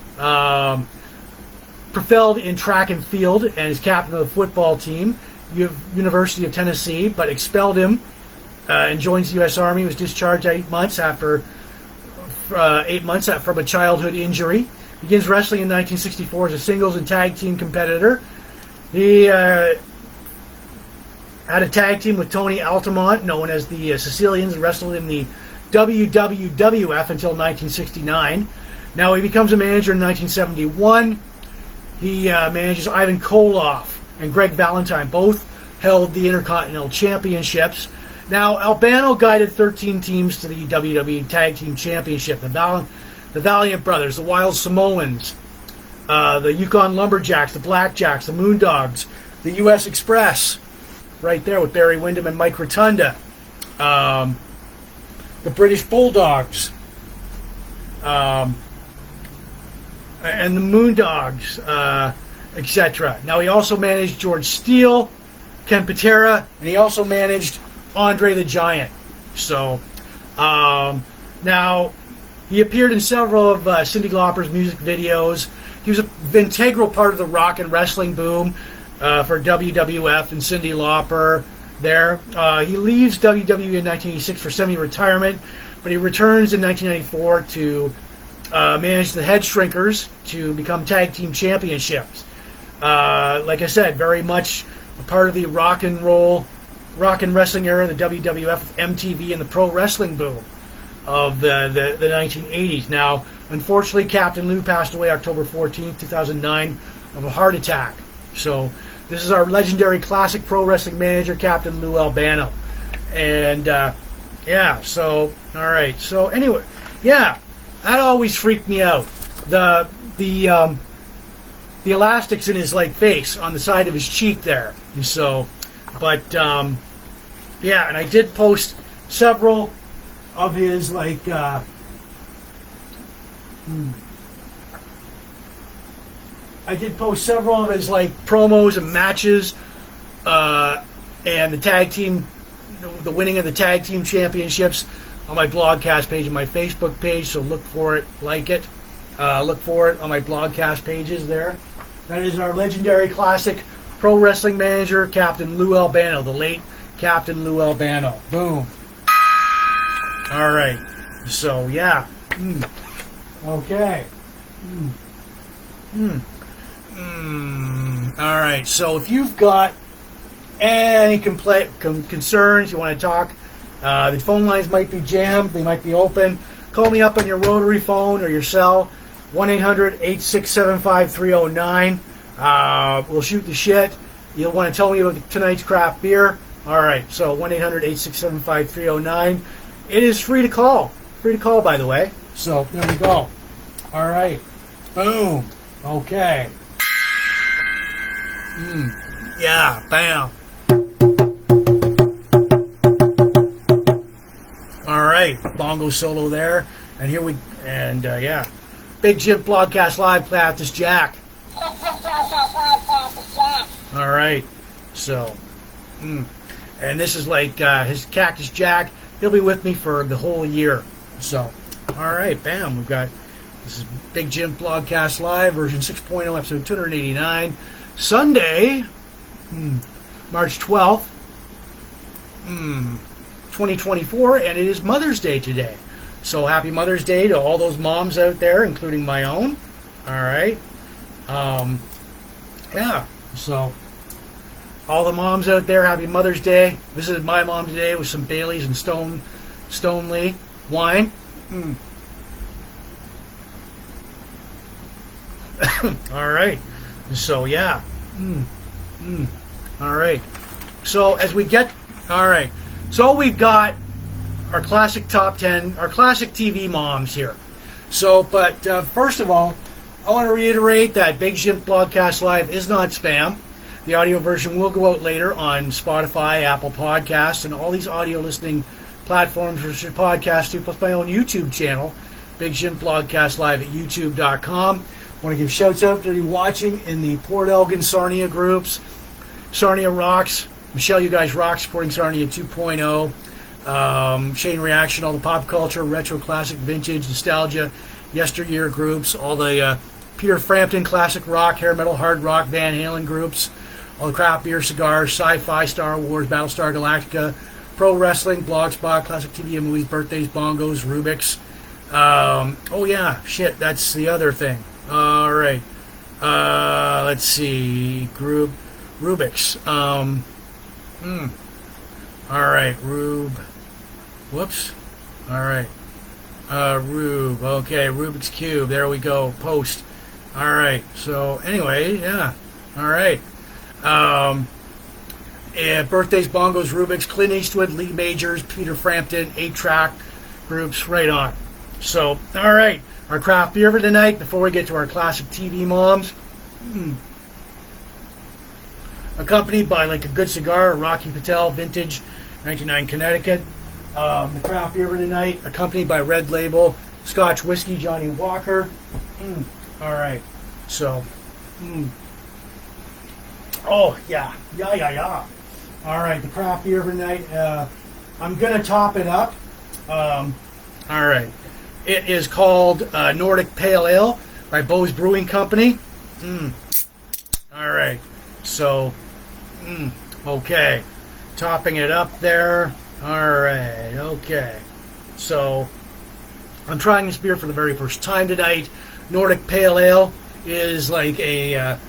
Propelled in track and field and is captain of the football team, University of Tennessee, but expelled him and joins the U.S. Army. He was discharged 8 months from a childhood injury. Begins wrestling in 1964 as a singles and tag team competitor. He had a tag team with Tony Altamont, known as the Sicilians, and wrestled in the WWF until 1969. Now he becomes a manager in 1971. He manages Ivan Koloff and Greg Valentine. Both held the Intercontinental Championships. Now, Albano guided 13 teams to the WWE Tag Team Championship. The Valiant Brothers, the Wild Samoans, the Yukon Lumberjacks, the Blackjacks, the Moondogs, the U.S. Express, right there with Barry Windham and Mike Rotunda. The British Bulldogs. And the Moondogs, etc. Now, he also managed George Steele, Ken Patera, and he also managed Andre the Giant. So, now, he appeared in several of Cyndi Lauper's music videos. He was an integral part of the rock and wrestling boom for WWF and Cyndi Lauper there. He leaves WWE in 1986 for semi-retirement, but he returns in 1994 to manage the Head Shrinkers to become tag team championships. Like I said, very much a part of the rock and wrestling era, the WWF, MTV, and the pro wrestling boom of the 1980s. Now, unfortunately, Captain Lou passed away October 14th, 2009 of a heart attack. So this is our legendary classic pro wrestling manager, Captain Lou Albano. And yeah, so all right. So anyway, yeah, that always freaked me out. The elastics in his face on the side of his cheek there. And so, but yeah, and I did post several of his I did post several of his promos and matches, and the tag team, the winning of the tag team championships on my Blogcast page and my Facebook page. So look for it, look for it on my Blogcast pages there. That is our legendary classic pro wrestling manager, Captain Lou Albano, the late Captain Lou Albano. Boom. All right. So yeah. Okay. All right. So if you've got any concerns, you want to talk, the phone lines might be jammed. They might be open. Call me up on your rotary phone or your cell, 1-800-867-5309. We'll shoot the shit. You'll want to tell me about tonight's craft beer. All right. So 1-800-867-5309. It is free to call. Free to call, by the way. So there we go. All right. Boom. Okay. Yeah. Bam. All right. Bongo solo there. And here we, and yeah. Big Jims Blogcast Live, Cactus Jack. All right. So, and this is his Cactus Jack. He'll be with me for the whole year. So, all right, bam. We've got, this is Big Jims Blogcast Live, version 6.0, episode 289. Sunday, March 12th, 2024, and it is Mother's Day today. So happy Mother's Day to all those moms out there, including my own. All right. Yeah, so all the moms out there, happy Mother's Day. Visited my mom today with some Baileys and Stoneleigh wine. All right. So, yeah. All right. So, as we get... All right. So, we've got our classic top 10, our classic TV moms here. So, but first of all, I want to reiterate that Big Jims Blogcast Live is not spam. The audio version will go out later on Spotify, Apple Podcasts, and all these audio listening platforms which are podcast to, plus my own YouTube channel, Big Jims Blogcast Live at youtube.com. I want to give shouts out to you watching in the Port Elgin Sarnia groups. Sarnia rocks. Michelle, you guys rock, supporting Sarnia 2.0. Chain Reaction, all the pop culture, retro, classic, vintage, nostalgia, yesteryear groups, all the Peter Frampton classic rock, hair metal, hard rock, Van Halen groups, all the craft beer, cigars, sci-fi, Star Wars, Battlestar Galactica, pro wrestling, Blogspot, classic TV and movies, birthdays, bongos, Rubik's. Oh yeah, shit, that's the other thing. All right. Let's see. Rubik's. All right, Whoops. All right. Okay, Rubik's Cube. There we go. Post. All right. So anyway, yeah. All right. Yeah, birthdays, bongos, Rubik's, Clint Eastwood, Lee Majors, Peter Frampton, 8-track groups. Right on. So, all right. Our craft beer for tonight before we get to our classic TV moms. accompanied by like a good cigar, a Rocky Patel Vintage 99 Connecticut. The craft beer of the night, accompanied by Red Label Scotch Whiskey, Johnny Walker. All right, so, oh yeah. All right, the craft beer of the night. I'm gonna top it up. All right, it is called Nordic Pale Ale by Bo's Brewing Company. All right, so, okay, topping it up there. All right, okay. So, I'm trying this beer for the very first time tonight. Nordic Pale Ale is like a,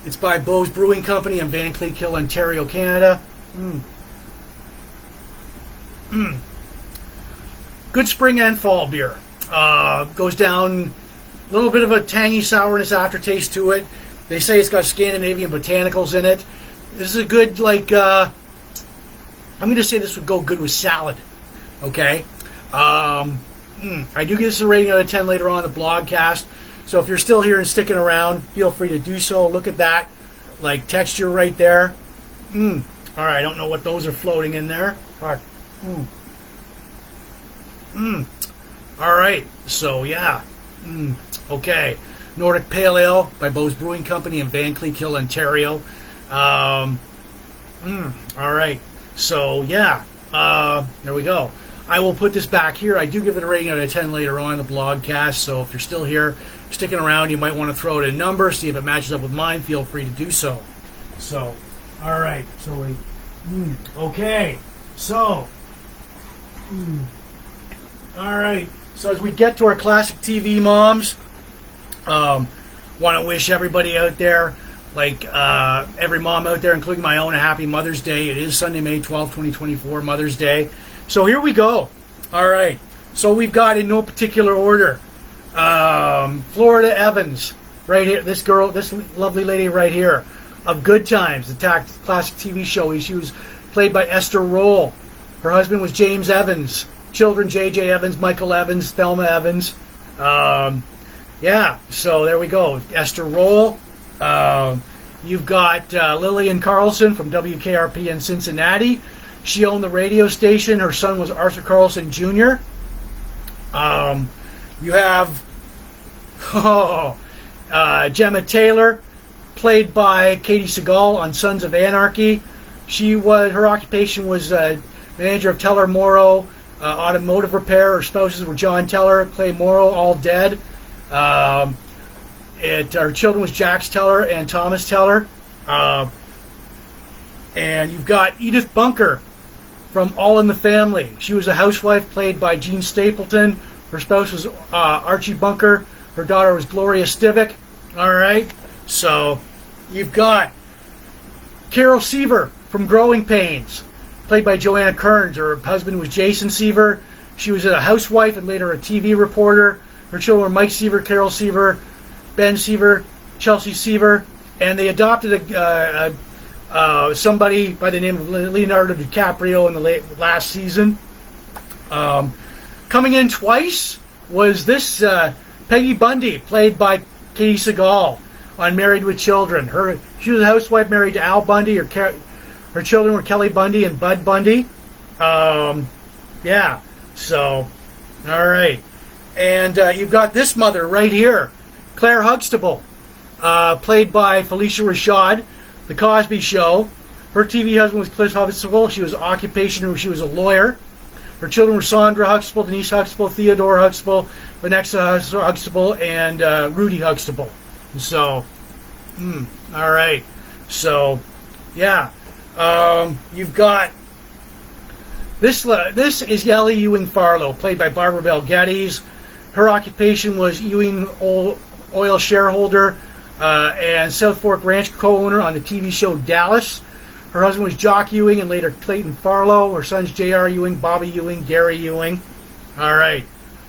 it's by Bo's Brewing Company in Van Cleek Hill, Ontario, Canada. Good spring and fall beer. Goes down, a little bit of a tangy sourness aftertaste to it. They say it's got Scandinavian botanicals in it. This is a good, like, I'm going to say this would go good with salad, okay? I do give this a rating out of 10 later on in the blogcast, so if you're still here and sticking around, feel free to do so. Look at that, like, texture right there. All right, I don't know what those are floating in there. All right, all right, so yeah, okay. Nordic Pale Ale by Bo's Brewing Company in Van Cleek Hill, Ontario. All right. So, yeah, there we go. I will put this back here. I do give it a rating out of 10 later on in the blogcast, so if you're still here, sticking around, you might want to throw it in a number, see if it matches up with mine. Feel free to do so. So, all right. So, okay. So, all right. So, as we get to our classic TV moms, want to wish everybody out there, like every mom out there, including my own, a happy Mother's Day. It is Sunday, May 12th, 2024, Mother's Day. So here we go. All right. So we've got, in no particular order, Florida Evans, right here. This girl, this lovely lady right here, of Good Times, the classic TV show. She was played by Esther Roll. Her husband was James Evans. Children, J.J. Evans, Michael Evans, Thelma Evans. Yeah, so there we go. Esther Roll. You've got Lillian Carlson from WKRP in Cincinnati. She owned the radio station. Her son was Arthur Carlson Jr. You have Gemma Taylor, played by Katie Seagal on Sons of Anarchy. Her occupation was manager of Teller Morrow Automotive Repair. Her spouses were John Teller, Clay Morrow, all dead. Her children was Jax Teller and Thomas Teller. And you've got Edith Bunker from All in the Family. She was a housewife played by Jean Stapleton. Her spouse was Archie Bunker. Her daughter was Gloria Stivic. All right. So you've got Carol Seaver from Growing Pains, played by Joanna Kearns. Her husband was Jason Seaver. She was a housewife and later a TV reporter. Her children were Mike Seaver, Carol Seaver, Ben Seaver, Chelsea Seaver, and they adopted somebody by the name of Leonardo DiCaprio in the last season. Coming in twice was this Peggy Bundy, played by Katie Seagal on Married with Children. She was a housewife married to Al Bundy. Her children were Kelly Bundy and Bud Bundy. Yeah, so, all right. And you've got this mother right here, Claire Huxtable, played by Felicia Rashad, The Cosby Show. Her TV husband was Cliff Huxtable. She was she was a lawyer. Her children were Sandra Huxtable, Denise Huxtable, Theodore Huxtable, Vanessa Huxtable, and Rudy Huxtable. So, all right. So, yeah. You've got this is Yelly Ewing Farlow, played by Barbara Bell Geddes. Her occupation was Ewing Oil shareholder and South Fork Ranch co-owner on the TV show Dallas. Her husband was Jock Ewing and later Clayton Farlow. Her sons J.R. Ewing, Bobby Ewing, Gary Ewing. All right.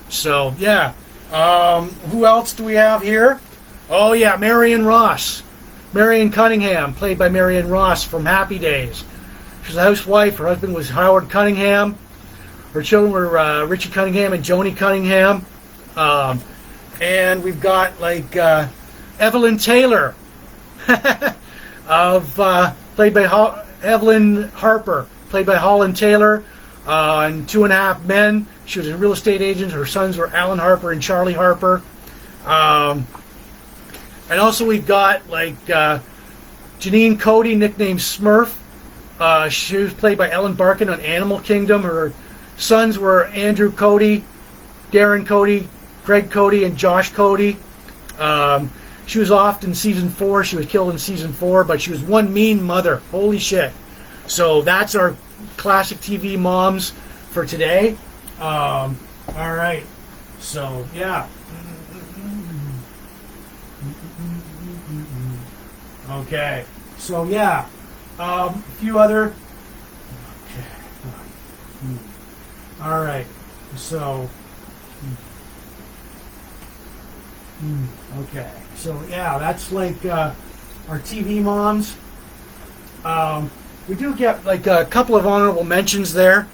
So, yeah. Who else do we have here? Oh, yeah, Marion Ross. Marion Cunningham, played by Marion Ross from Happy Days. She was a housewife. Her husband was Howard Cunningham. Her children were Richie Cunningham and Joni Cunningham. And we've got, like, Evelyn Taylor of played by Evelyn Harper, played by Holland Taylor, in 2.5 Men. She was a real estate agent. Her sons were Alan Harper and Charlie Harper. And also we've got like Janine Cody, nicknamed Smurf. She was played by Ellen Barkin on Animal Kingdom. Her sons were Andrew Cody, Darren Cody, Greg Cody, and Josh Cody. She was off in season 4. She was killed in season 4, but she was one mean mother. Holy shit. So that's our classic TV moms for today. All right. So, yeah. Okay. So, yeah. A few other... Okay. All right. So... Okay, so yeah, that's like our TV moms. We do get like a couple of honorable mentions there.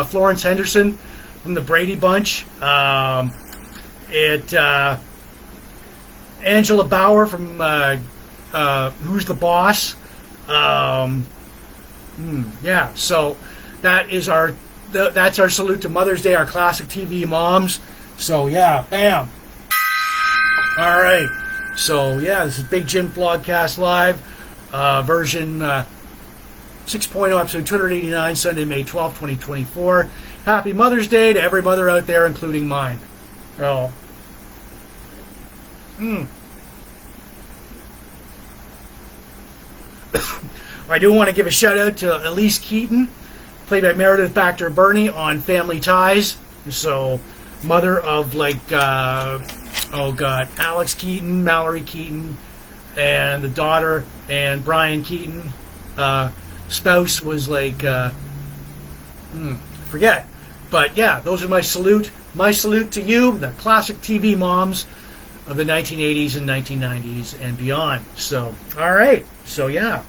Florence Henderson from the Brady Bunch. Angela Bauer from Who's the Boss? Yeah, so that's our salute to Mother's Day, our classic TV moms. So yeah, bam. All right, so yeah, this is Big Jim Blogcast Live, version 6.0, episode 289, Sunday, May 12th, 2024. Happy Mother's Day to every mother out there, including mine. Oh. I do want to give a shout out to Elise Keaton, played by Meredith Baxter Burney on Family Ties. So, mother of like... Alex Keaton, Mallory Keaton, and the daughter, and Brian Keaton. Spouse was like, forget. But yeah, those are my salute. My salute to you, the classic TV moms of the 1980s and 1990s and beyond. So, all right. So yeah,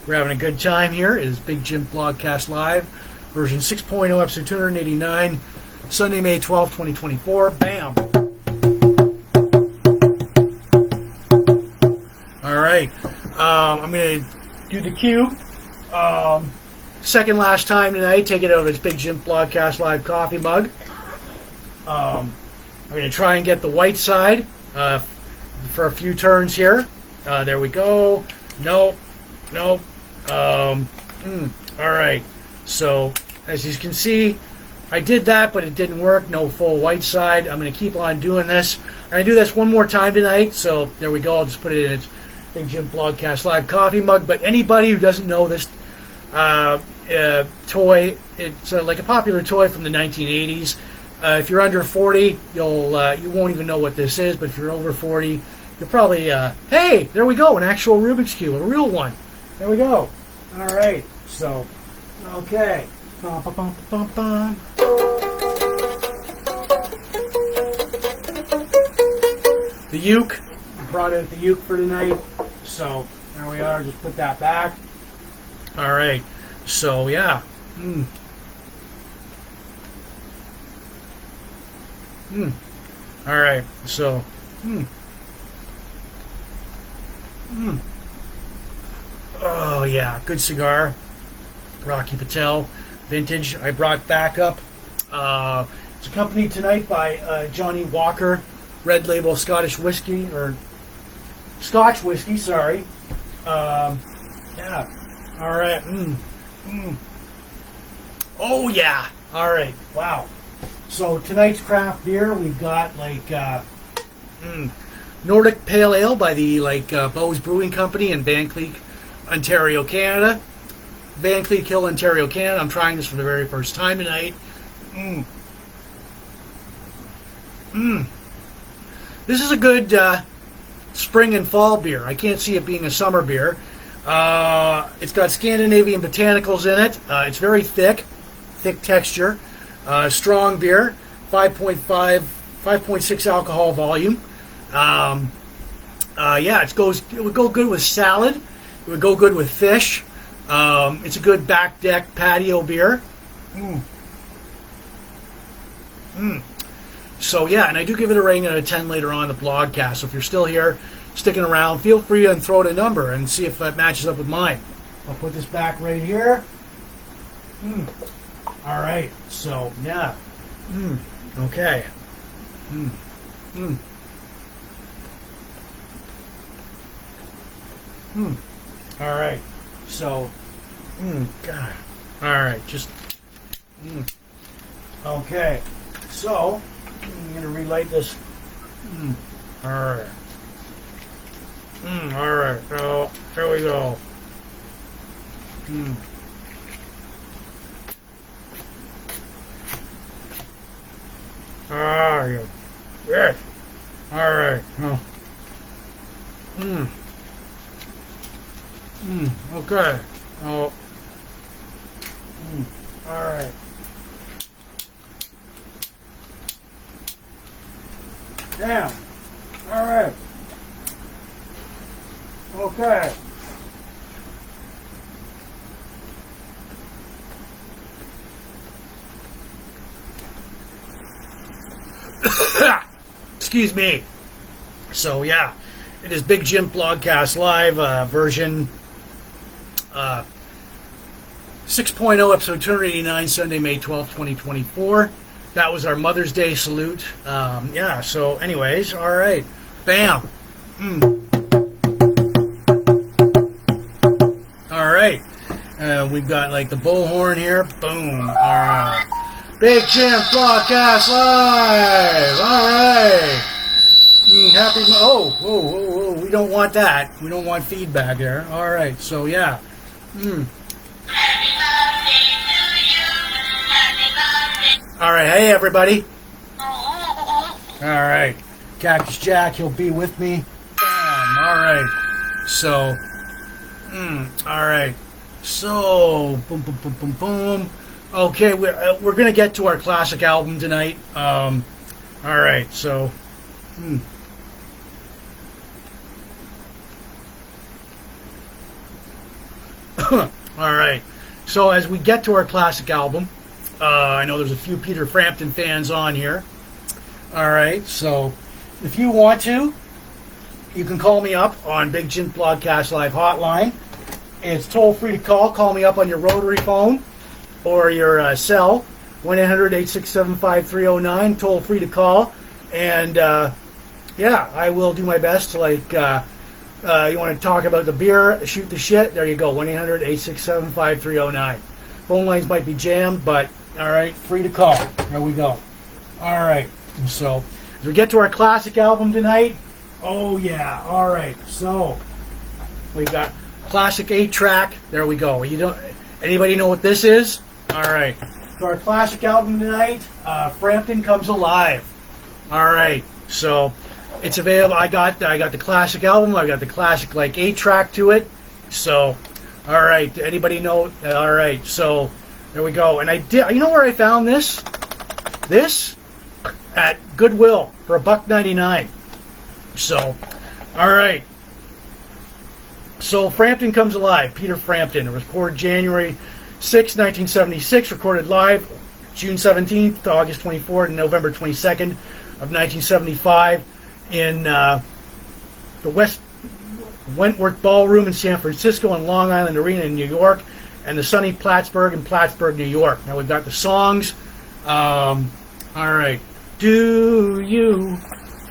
we're having a good time here. It is Big Jim Blogcast Live, version 6.0, episode 289, Sunday, May 12th, 2024. Bam. Alright, I'm going to do the cue. Second last time tonight, take it out of this Big Jim Blogcast Live coffee mug. I'm going to try and get the white side for a few turns here. There we go. Nope. Alright, so as you can see, I did that, but it didn't work. No full white side. I'm going to keep on doing this. I'm going to do this one more time tonight, so there we go. I'll just put it in its Big Jim Blogcast Live coffee mug. But anybody who doesn't know this toy, it's like a popular toy from the 1980s. If you're under 40, you won't even know what this is. But if you're over 40, you'll probably hey, there we go, an actual Rubik's Cube, a real one. There we go. All right, so okay. The uke. Brought out the uke for tonight. So there we are. Just put that back. All right. So yeah. All right. So. Oh yeah, good cigar. Rocky Patel, vintage. I brought back up. It's accompanied tonight by Johnny Walker, Red Label Scottish whiskey or Scotch whiskey. Sorry. Yeah. All right. Oh yeah. All right. Wow. So tonight's craft beer, we've got like Nordic Pale Ale by the Bose Brewing Company in Vankleek, Ontario, Canada. Vankleek Hill, Ontario, Canada. I'm trying this for the very first time tonight. This is a good spring and fall beer. I can't see it being a summer beer. It's got Scandinavian botanicals in it. It's very thick texture. Strong beer, 5.6 alcohol volume. Yeah, it would go good with salad. It would go good with fish. It's a good back deck patio beer. So yeah, and I do give it a rating out of 10 later on in the blogcast. So if you're still here, sticking around, feel free to throw out a number and see if it matches up with mine. I'll put this back right here. All right, so yeah. Okay. All right, so God. All right, just okay. So I'm gonna relight this. All right. All right. So here we go. Ah, yeah. Yes. All right. Oh. Okay. Oh. All right. Damn. All right. Okay. Excuse me. So yeah, it is Big Jim Blogcast Live version 6.0, episode 289, Sunday, May 12th, 2024. That was our Mother's Day salute. Yeah, so anyways, all right. Bam. All right. We've got like the bullhorn here. Boom. All right. Big Jim Blogcast Live. All right. Happy. Whoa. We don't want that. We don't want feedback there. All right. So yeah. All right. Hey everybody. All right. Cactus Jack. He'll be with me. Bam. All right. So. All right. So. Boom. Okay, we're gonna get to our classic album tonight. All right, so. All right, so as we get to our classic album, I know there's a few Peter Frampton fans on here. All right, so if you want to, you can call me up on Big Jim Blogcast Live hotline. It's toll free to call. Call me up on your rotary phone or your cell, 1-800-867-5309, toll free to call. And yeah, I will do my best to like, you want to talk about the beer, shoot the shit, there you go, 1-800-867-5309. Phone lines might be jammed, but all right, free to call. There we go. All right, so as we get to our classic album tonight, oh yeah, all right, so we got classic 8-track, there we go. Anybody know what this is? All right. So our classic album tonight, Frampton Comes Alive. All right. So it's available. I got the classic album. I got the classic like 8-track to it. So, all right. Anybody know? All right. So there we go. And I did. You know where I found this? This at Goodwill for $1.99. So, all right. So Frampton Comes Alive. Peter Frampton. It was recorded January 6, 1976, recorded live June 17th to August 24th and November 22nd of 1975 in the West Wentworth Ballroom in San Francisco and Long Island Arena in New York and the sunny Plattsburgh in Plattsburgh, New York. Now we've got the songs. All right. Do you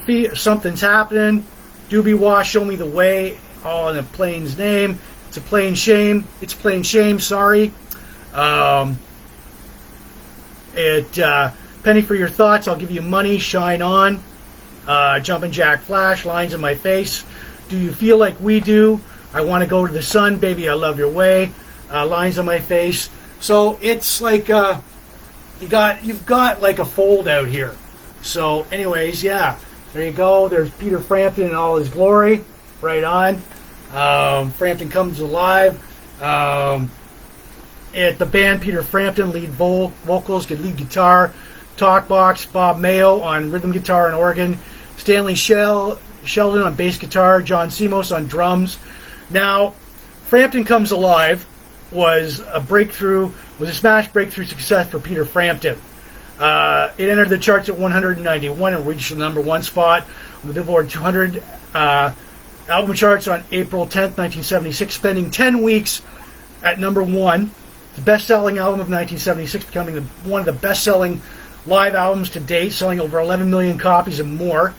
feel something's happening? Doobie Wah, Show Me the Way. All in a plane's name. It's a plain shame. It's a plain shame. Sorry. Penny for Your Thoughts. I'll give you money. Shine On. Jumpin' Jack Flash. Lines in My Face. Do You Feel Like We Do? I Want to Go to the Sun. Baby, I Love Your Way. Lines on My Face. So it's like you've got like a fold out here. So anyways, yeah. There you go. There's Peter Frampton in all his glory. Right on. Frampton Comes Alive. The band, Peter Frampton, lead vocals, lead guitar, talkbox, Bob Mayo on rhythm guitar and organ, Stanley Sheldon on bass guitar, John Simos on drums. Now, Frampton Comes Alive was a smash breakthrough success for Peter Frampton. It entered the charts at 191 and reached the number 1 spot on the Billboard 200. Album charts on April 10th, 1976, spending 10 weeks at number 1. The best-selling album of 1976, becoming one of the best-selling live albums to date, selling over 11 million copies and more.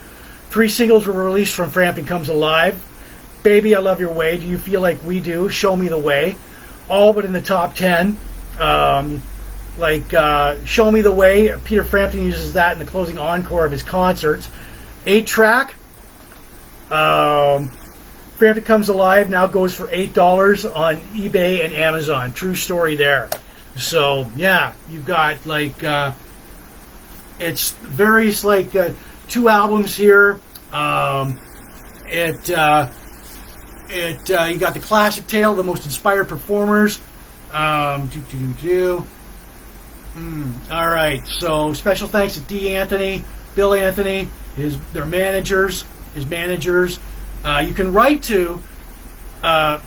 3 singles were released from Frampton Comes Alive. Baby, I Love Your Way, Do You Feel Like We Do, Show Me the Way. All but in the top 10. Show Me the Way, Peter Frampton uses that in the closing encore of his concerts. 8-track. Frampton Comes Alive now goes for $8 on eBay and Amazon. True story there. So, yeah, you've got, it's various, 2 albums here. You got the classic tale, the most inspired performers. All right, so special thanks to D. Anthony, Bill Anthony, their managers, his managers. You can write to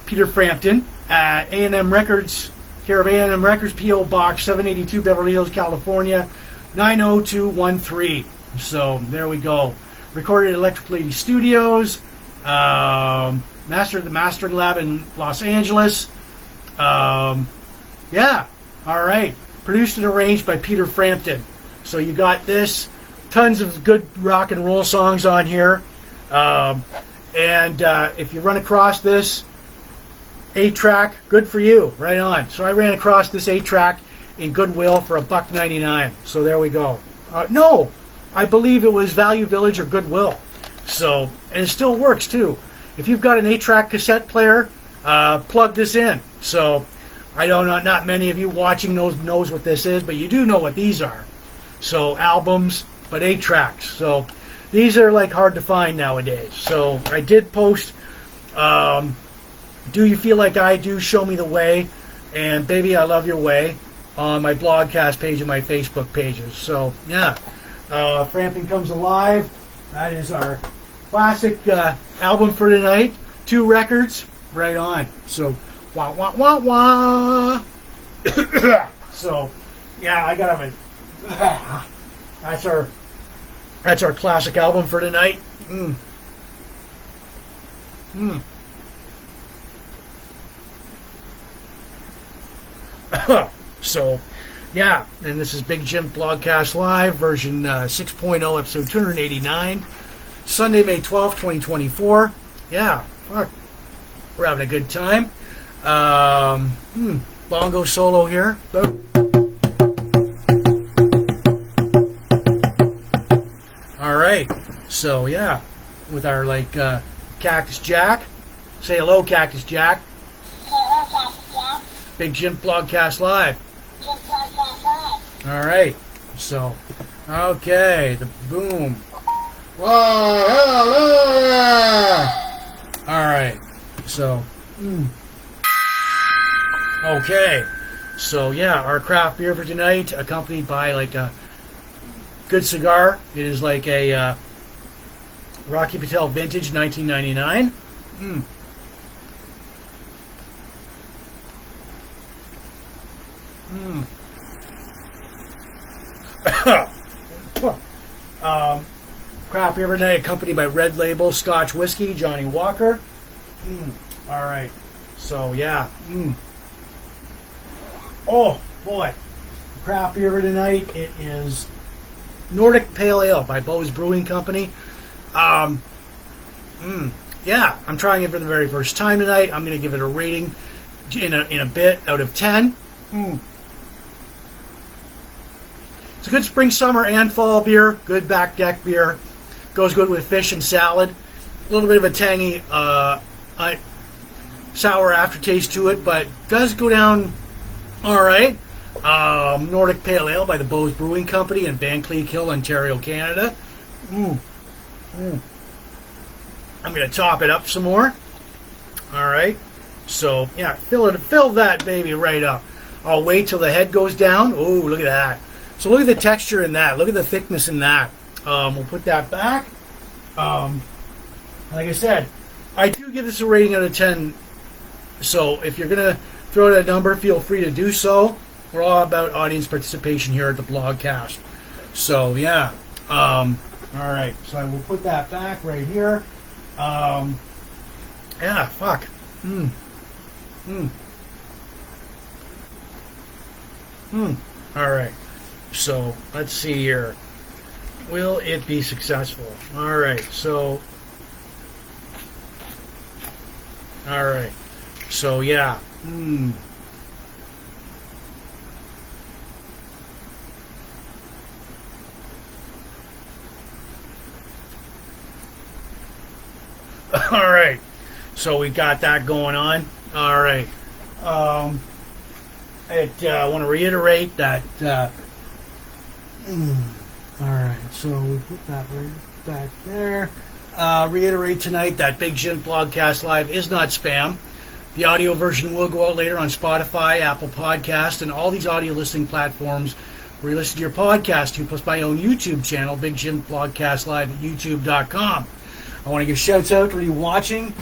Peter Frampton at A&M Records, care of A&M Records, P.O. Box 782, Beverly Hills, California, 90213. So there we go. Recorded at Electric Lady Studios, the Mastering Lab in Los Angeles. Yeah, all right. Produced and arranged by Peter Frampton. So you got this. Tons of good rock and roll songs on here. If you run across this 8-track, good for you. Right on. So I ran across this 8-track in Goodwill for $1.99. So there we go. No, I believe it was Value Village or Goodwill. So, and it still works too. If you've got an 8-track cassette player, plug this in. So I don't know, not many of you watching knows what this is, but you do know what these are. So albums, but 8-tracks. So these are hard to find nowadays. So I did post Do You Feel Like I Do, Show Me the Way, and Baby, I Love Your Way on my Blogcast page and my Facebook pages. So yeah, Frampton Comes Alive. That is our classic album for tonight. 2 records, right on. So wah wah wah wah. So yeah, I got them. That's our classic album for tonight. So, yeah, and this is Big Jim Blogcast Live, version 6.0, episode 289, Sunday, May 12th, 2024. Yeah, fuck, we're having a good time. Bongo solo here. All right, so yeah, with our Cactus Jack. Say hello, Cactus Jack. Hello, Cactus Jack. Big Jim Blogcast Live. Jims Blogcast Live. All right, so okay, the boom. Whoa, hello. All right, so okay, so yeah, our craft beer for tonight, accompanied by a good cigar. It is a Rocky Patel Vintage 1999. Craft beer for tonight, accompanied by Red Label Scotch Whiskey, Johnny Walker. All right, so yeah. Oh boy, craft beer for tonight. It is Nordic Pale Ale by Bose Brewing Company. Yeah, I'm trying it for the very first time tonight. I'm going to give it a rating in a bit out of 10. It's a good spring, summer, and fall beer. Good back deck beer. Goes good with fish and salad. A little bit of a tangy, sour aftertaste to it, but does go down all right. Nordic Pale Ale by the Bose Brewing Company in Van Cleek Hill, Ontario, Canada. I'm going to top it up some more. All right. So, yeah, fill that baby right up. I'll wait till the head goes down. Oh, look at that. So look at the texture in that. Look at the thickness in that. We'll put that back. Like I said, I do give this a rating out of 10. So if you're going to throw out a number, feel free to do so. We're all about audience participation here at the Blogcast. So, yeah. All right. So I will put that back right here. Yeah, fuck. Alright. So, let's see here. Will it be successful? Alright, so... Alright. So, yeah. Alright. So, we got that going on. Alright. I want to reiterate that... Alright, so we put that right back there. Reiterate tonight that Big Jim Blogcast Live is not spam. The audio version will go out later on Spotify, Apple Podcast, and all these audio listening platforms where you listen to your podcast to, plus my own YouTube channel, Big Jim Blogcast Live at youtube.com. I want to give shouts out to you watching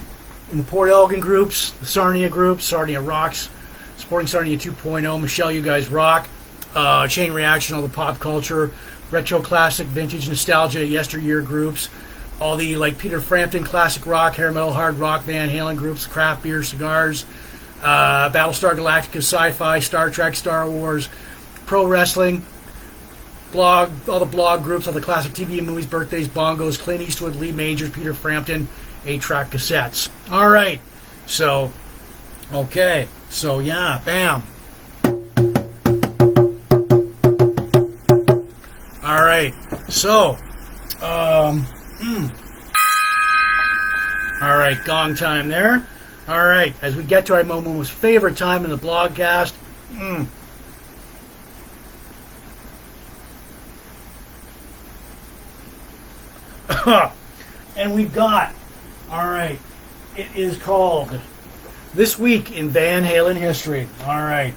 in the Port Elgin groups, the Sarnia group, Sarnia Rocks, Sporting Sarnia 2.0, Michelle, you guys rock, Chain Reaction, all the pop culture, retro classic, vintage nostalgia, yesteryear groups, all the like Peter Frampton classic rock, hair metal, hard rock, Van Halen groups, craft beer, cigars, Battlestar Galactica, sci-fi, Star Trek, Star Wars, pro wrestling, blog, all the blog groups, all the classic TV and movies, birthdays, bongos, Clint Eastwood, Lee Majors, Peter Frampton, 8-track cassettes. All right, so okay, so yeah, bam. All right, so, all right, gong time there. All right, as we get to our most favorite time in the blogcast. And we've got, all right, it is called This Week in Van Halen History. All right.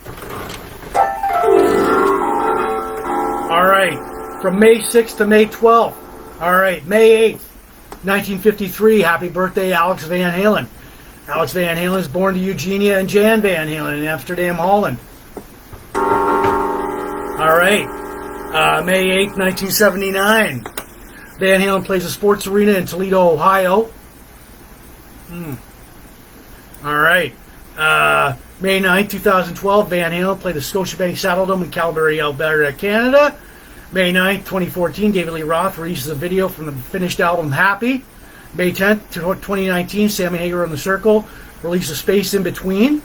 All right. From May 6th to May 12th. All right, May 8th, 1953. Happy birthday, Alex Van Halen. Alex Van Halen is born to Eugenia and Jan Van Halen in Amsterdam, Holland. All right, May 8th, 1979. Van Halen plays a sports arena in Toledo, Ohio. All right. May 9th, 2012, Van Halen played the Scotiabank Saddledome in Calgary, Alberta, Canada. May 9th, 2014, David Lee Roth releases a video from the finished album Happy. May 10th, 2019, Sammy Hagar on the Circle releases Space in Between.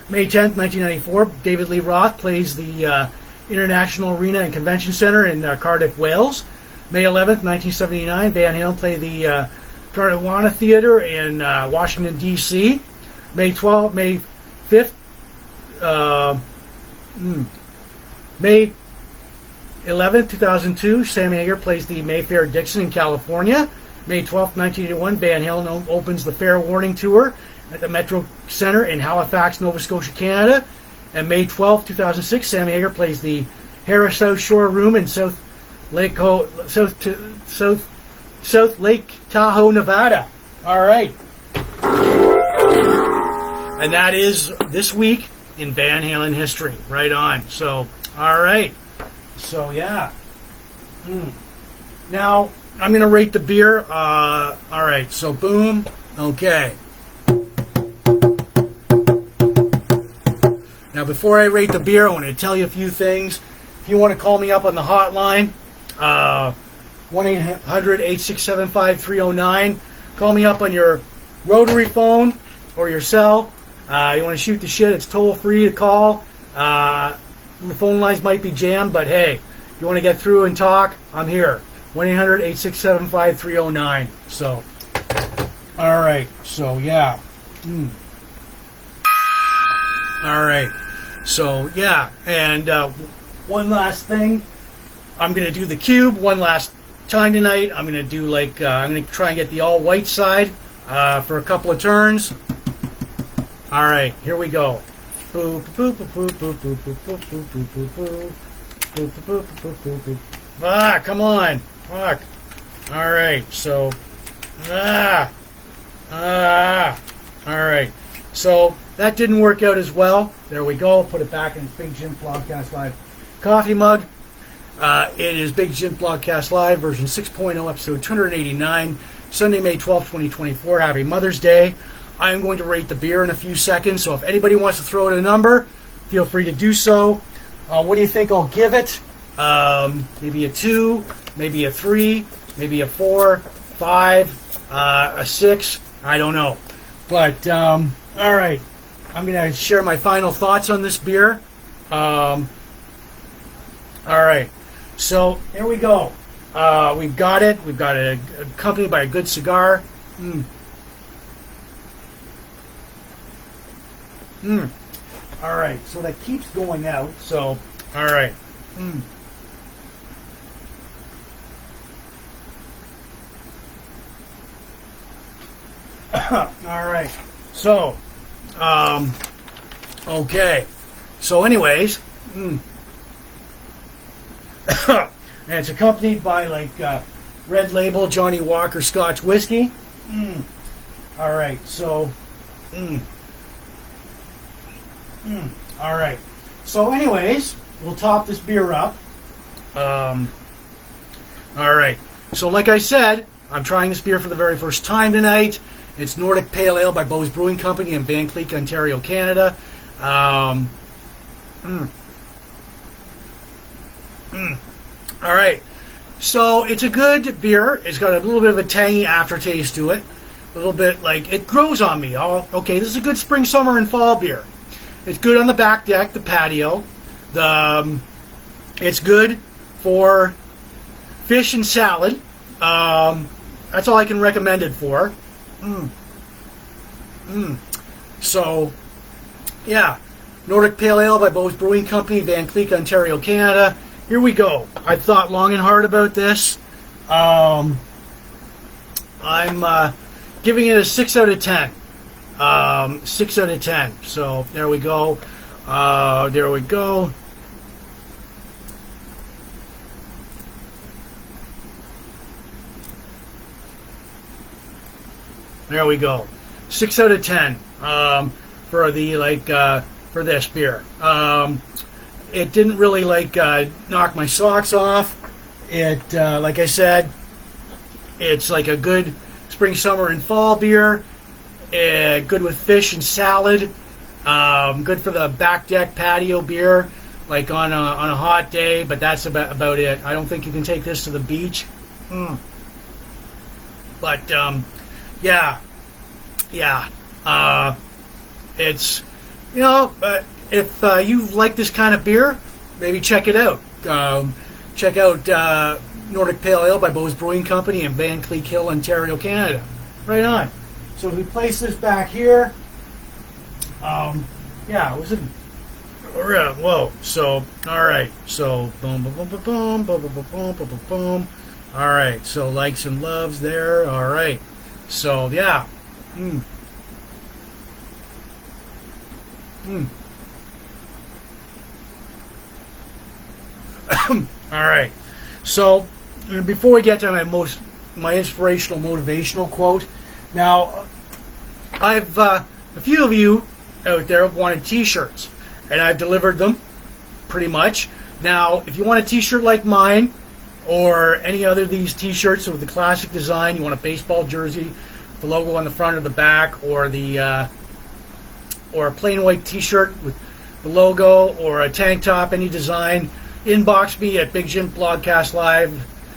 May 10th, 1994, David Lee Roth plays the International Arena and Convention Centre in Cardiff, Wales. May 11th, 1979, Van Halen played the Tartawana Theatre in Washington, D.C. May 5th, May 11th, 2002, Sammy Hagar plays the Mayfair Dixon in California. May 12th, 1981, Van Halen opens the Fair Warning Tour at the Metro Centre in Halifax, Nova Scotia, Canada. And May 12th, 2006, Sammy Hagar plays the Harris South Shore Room in South Lake Tahoe, Nevada. All right. And that is This Week in Van Halen History. Right on. So, all right. So, yeah. Now, I'm going to rate the beer. All right. So, boom. Okay. Now, before I rate the beer, I want to tell you a few things. If you want to call me up on the hotline, 1-800-867-5309. Call me up on your rotary phone or your cell. You want to shoot the shit, it's toll free to call. The phone lines might be jammed, but hey, if you want to get through and talk, I'm here. 1-800-867-5309. So, all right. So, yeah. All right. So, yeah. And one last thing. I'm going to do the cube one last time tonight. I'm going to do I'm going to try and get the all-white side for a couple of turns. All right, here we go. Ah, come on. Fuck. All right, so. All right. So that didn't work out as well. There we go. Put it back in Big Jim Blogcast Live coffee mug. It is Big Jim Blogcast Live, version 6.0, episode 289, Sunday, May 12th, 2024. Happy Mother's Day. I am going to rate the beer in a few seconds, so if anybody wants to throw in a number, feel free to do so. What do you think I'll give it? Maybe a 2, maybe a 3, maybe a 4, 5, a 6. I don't know. But, all right. I'm going to share my final thoughts on this beer. All right. So, here we go. We've got it. We've got it accompanied by a good cigar. All right. So, that keeps going out. So, all right. All right. So, okay. So, anyways, and it's accompanied by like Red Label Johnny Walker Scotch whiskey. All right. So, all right. So, anyways, we'll top this beer up. All right. So, like I said, I'm trying this beer for the very first time tonight. It's Nordic Pale Ale by Beau's Brewing Company in Van Cleek, Ontario, Canada. All right. So it's a good beer. It's got a little bit of a tangy aftertaste to it. A little bit like it grows on me. Okay, this is a good spring, summer, and fall beer. It's good on the back deck, the patio. It's good for fish and salad. That's all I can recommend it for. So, yeah. Nordic Pale Ale by Beau's Brewing Company, Van Cleek, Ontario, Canada. Here we go. I've thought long and hard about this. I'm giving it a 6 out of 10. 6 out of 10. So, there we go. There we go. There we go. 6 out of 10 for the for this beer. It didn't really knock my socks off. It like I said, it's like a good spring, summer, and fall beer. Good with fish and salad. Good for the back deck patio beer, like on a hot day. But that's about it. I don't think you can take this to the beach. But yeah. It's, if you like this kind of beer, maybe check it out. Check out Nordic Pale Ale by Beau's Brewing Company in Van Cleek Hill, Ontario, Canada. Right on. So if we place this back here, yeah, it was whoa. So, all right. So, boom, boom, boom, boom, boom, boom, boom, boom, boom, boom, boom. All right. So, likes and loves there. All right. So, yeah. All right. So, before we get to my inspirational, motivational quote, now, I've a few of you out there have wanted T-shirts, and I've delivered them, pretty much. Now, if you want a T-shirt like mine, or any other of these T-shirts with the classic design, you want a baseball jersey, the logo on the front or the back, or or a plain white T-shirt with the logo, or a tank top, any design, inbox me at Big Jims Blogcast Live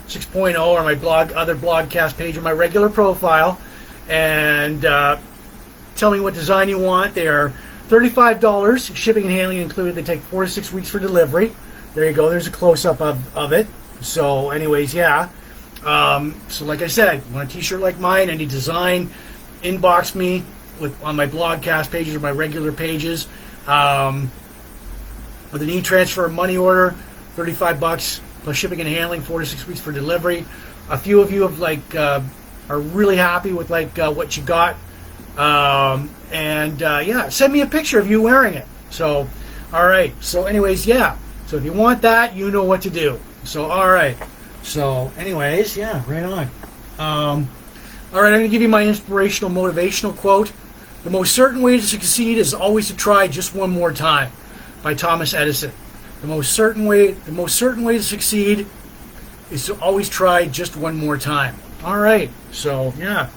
6.0 or my other blogcast page or my regular profile, and tell me what design you want. They are $35, shipping and handling included. They take 4 to 6 weeks for delivery. There you go. There's a close-up of it. So, anyways, yeah. So, like I said, you want a T-shirt like mine, any design, inbox me on my blogcast pages or my regular pages. With an e-transfer money order, $35 plus shipping and handling, 4 to 6 weeks for delivery. A few of you have are really happy with what you got. Yeah, send me a picture of you wearing it. So, all right. So, anyways, yeah. So, if you want that, you know what to do. So, all right. So, anyways, yeah, right on. All right, I'm going to give you my inspirational, motivational quote. The most certain way to succeed is always to try just one more time, by Thomas Edison. The most certain way to succeed is to always try just one more time. All right. So, yeah.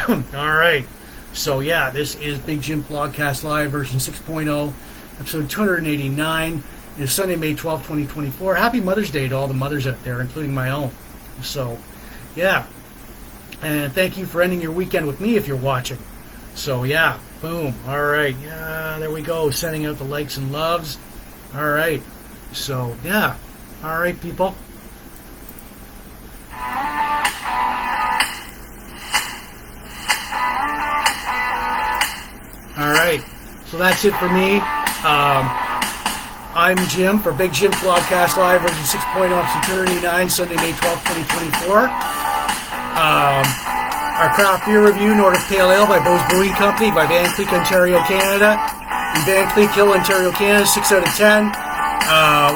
All right. So, yeah, this is Big Jim Blogcast Live version 6.0, episode 289. It is Sunday, May 12, 2024. Happy Mother's Day to all the mothers out there, including my own. So, yeah. And thank you for ending your weekend with me if you're watching. So, yeah. Boom. All right. Yeah, there we go. Sending out the likes and loves. All right. So, yeah. All right, people. All right, so that's it for me. I'm Jim for Big Jim Blogcast Live version 6.0, episode 289, Sunday, May 12, 2024. Our craft beer review, Nordic Pale Ale by Bo's Brewing Company by Van Cleek, Ontario, Canada. In Van Cleek Hill, Ontario, Canada, 6 out of 10.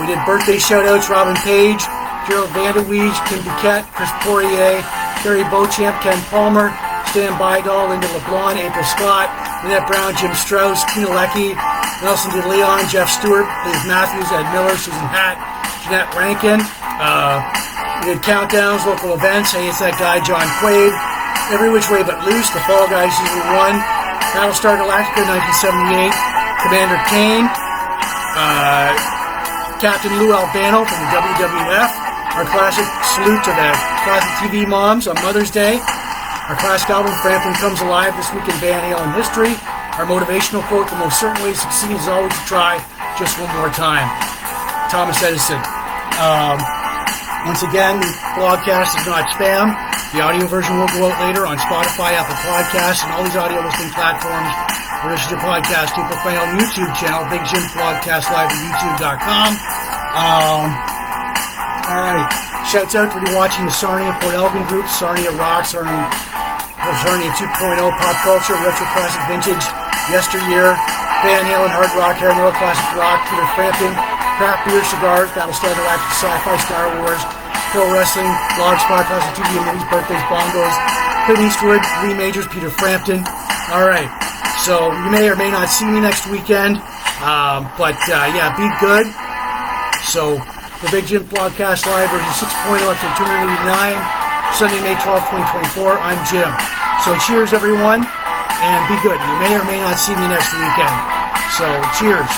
We did birthday shout-outs, Robin Page, Gerald Vanderweege, Kim Duquette, Chris Poirier, Terry Beauchamp, Ken Palmer, Stan Bydall, Linda LeBlanc, April Scott, Lynette Brown, Jim Strauss, Tina Leckie, Nelson De Leon, Jeff Stewart, Dave Matthews, Ed Miller, Susan Hatt, Jeanette Rankin. We did countdowns, local events. Hey, it's that guy, John Quade. Every Which Way But Loose, The Fall Guys Season 1, Battlestar Galactica 1978, Commander Cain, Captain Lou Albano from the WWF, our classic salute to the classic TV moms on Mother's Day. Our classic album, Frampton, comes alive this week in Van Halen history. Our motivational quote, the most certain way to succeed is always to try just one more time. Thomas Edison. Once again, the blogcast is not spam. The audio version will go out later on Spotify, Apple Podcasts, and all these audio listening platforms. Or listen to podcasts. You can find on YouTube channel, Big Jim Blogcast Live at YouTube.com. All right. Shouts out for you watching the Sarnia Port Elgin group, Sarnia Rock, Sarnia 2.0, Pop Culture, Retro Classic Vintage, Yesteryear, Van Halen, Hard Rock, Hair Metal, Classic Rock, Peter Frampton, Craft Beer, Cigars, Battlestar Galactica, Sci-Fi, Star Wars, Pro Wrestling, Blogspot, Classic TV and Movies, Birthdays, Bongos, Clint Eastwood, Lee Majors, Peter Frampton. All right, so you may or may not see me next weekend, but yeah, be good. So, the Big Jim Blogcast Live version 6.0, episode 289, Sunday, May 12, 2024. I'm Jim. So cheers, everyone, and be good. You may or may not see me next weekend. So cheers.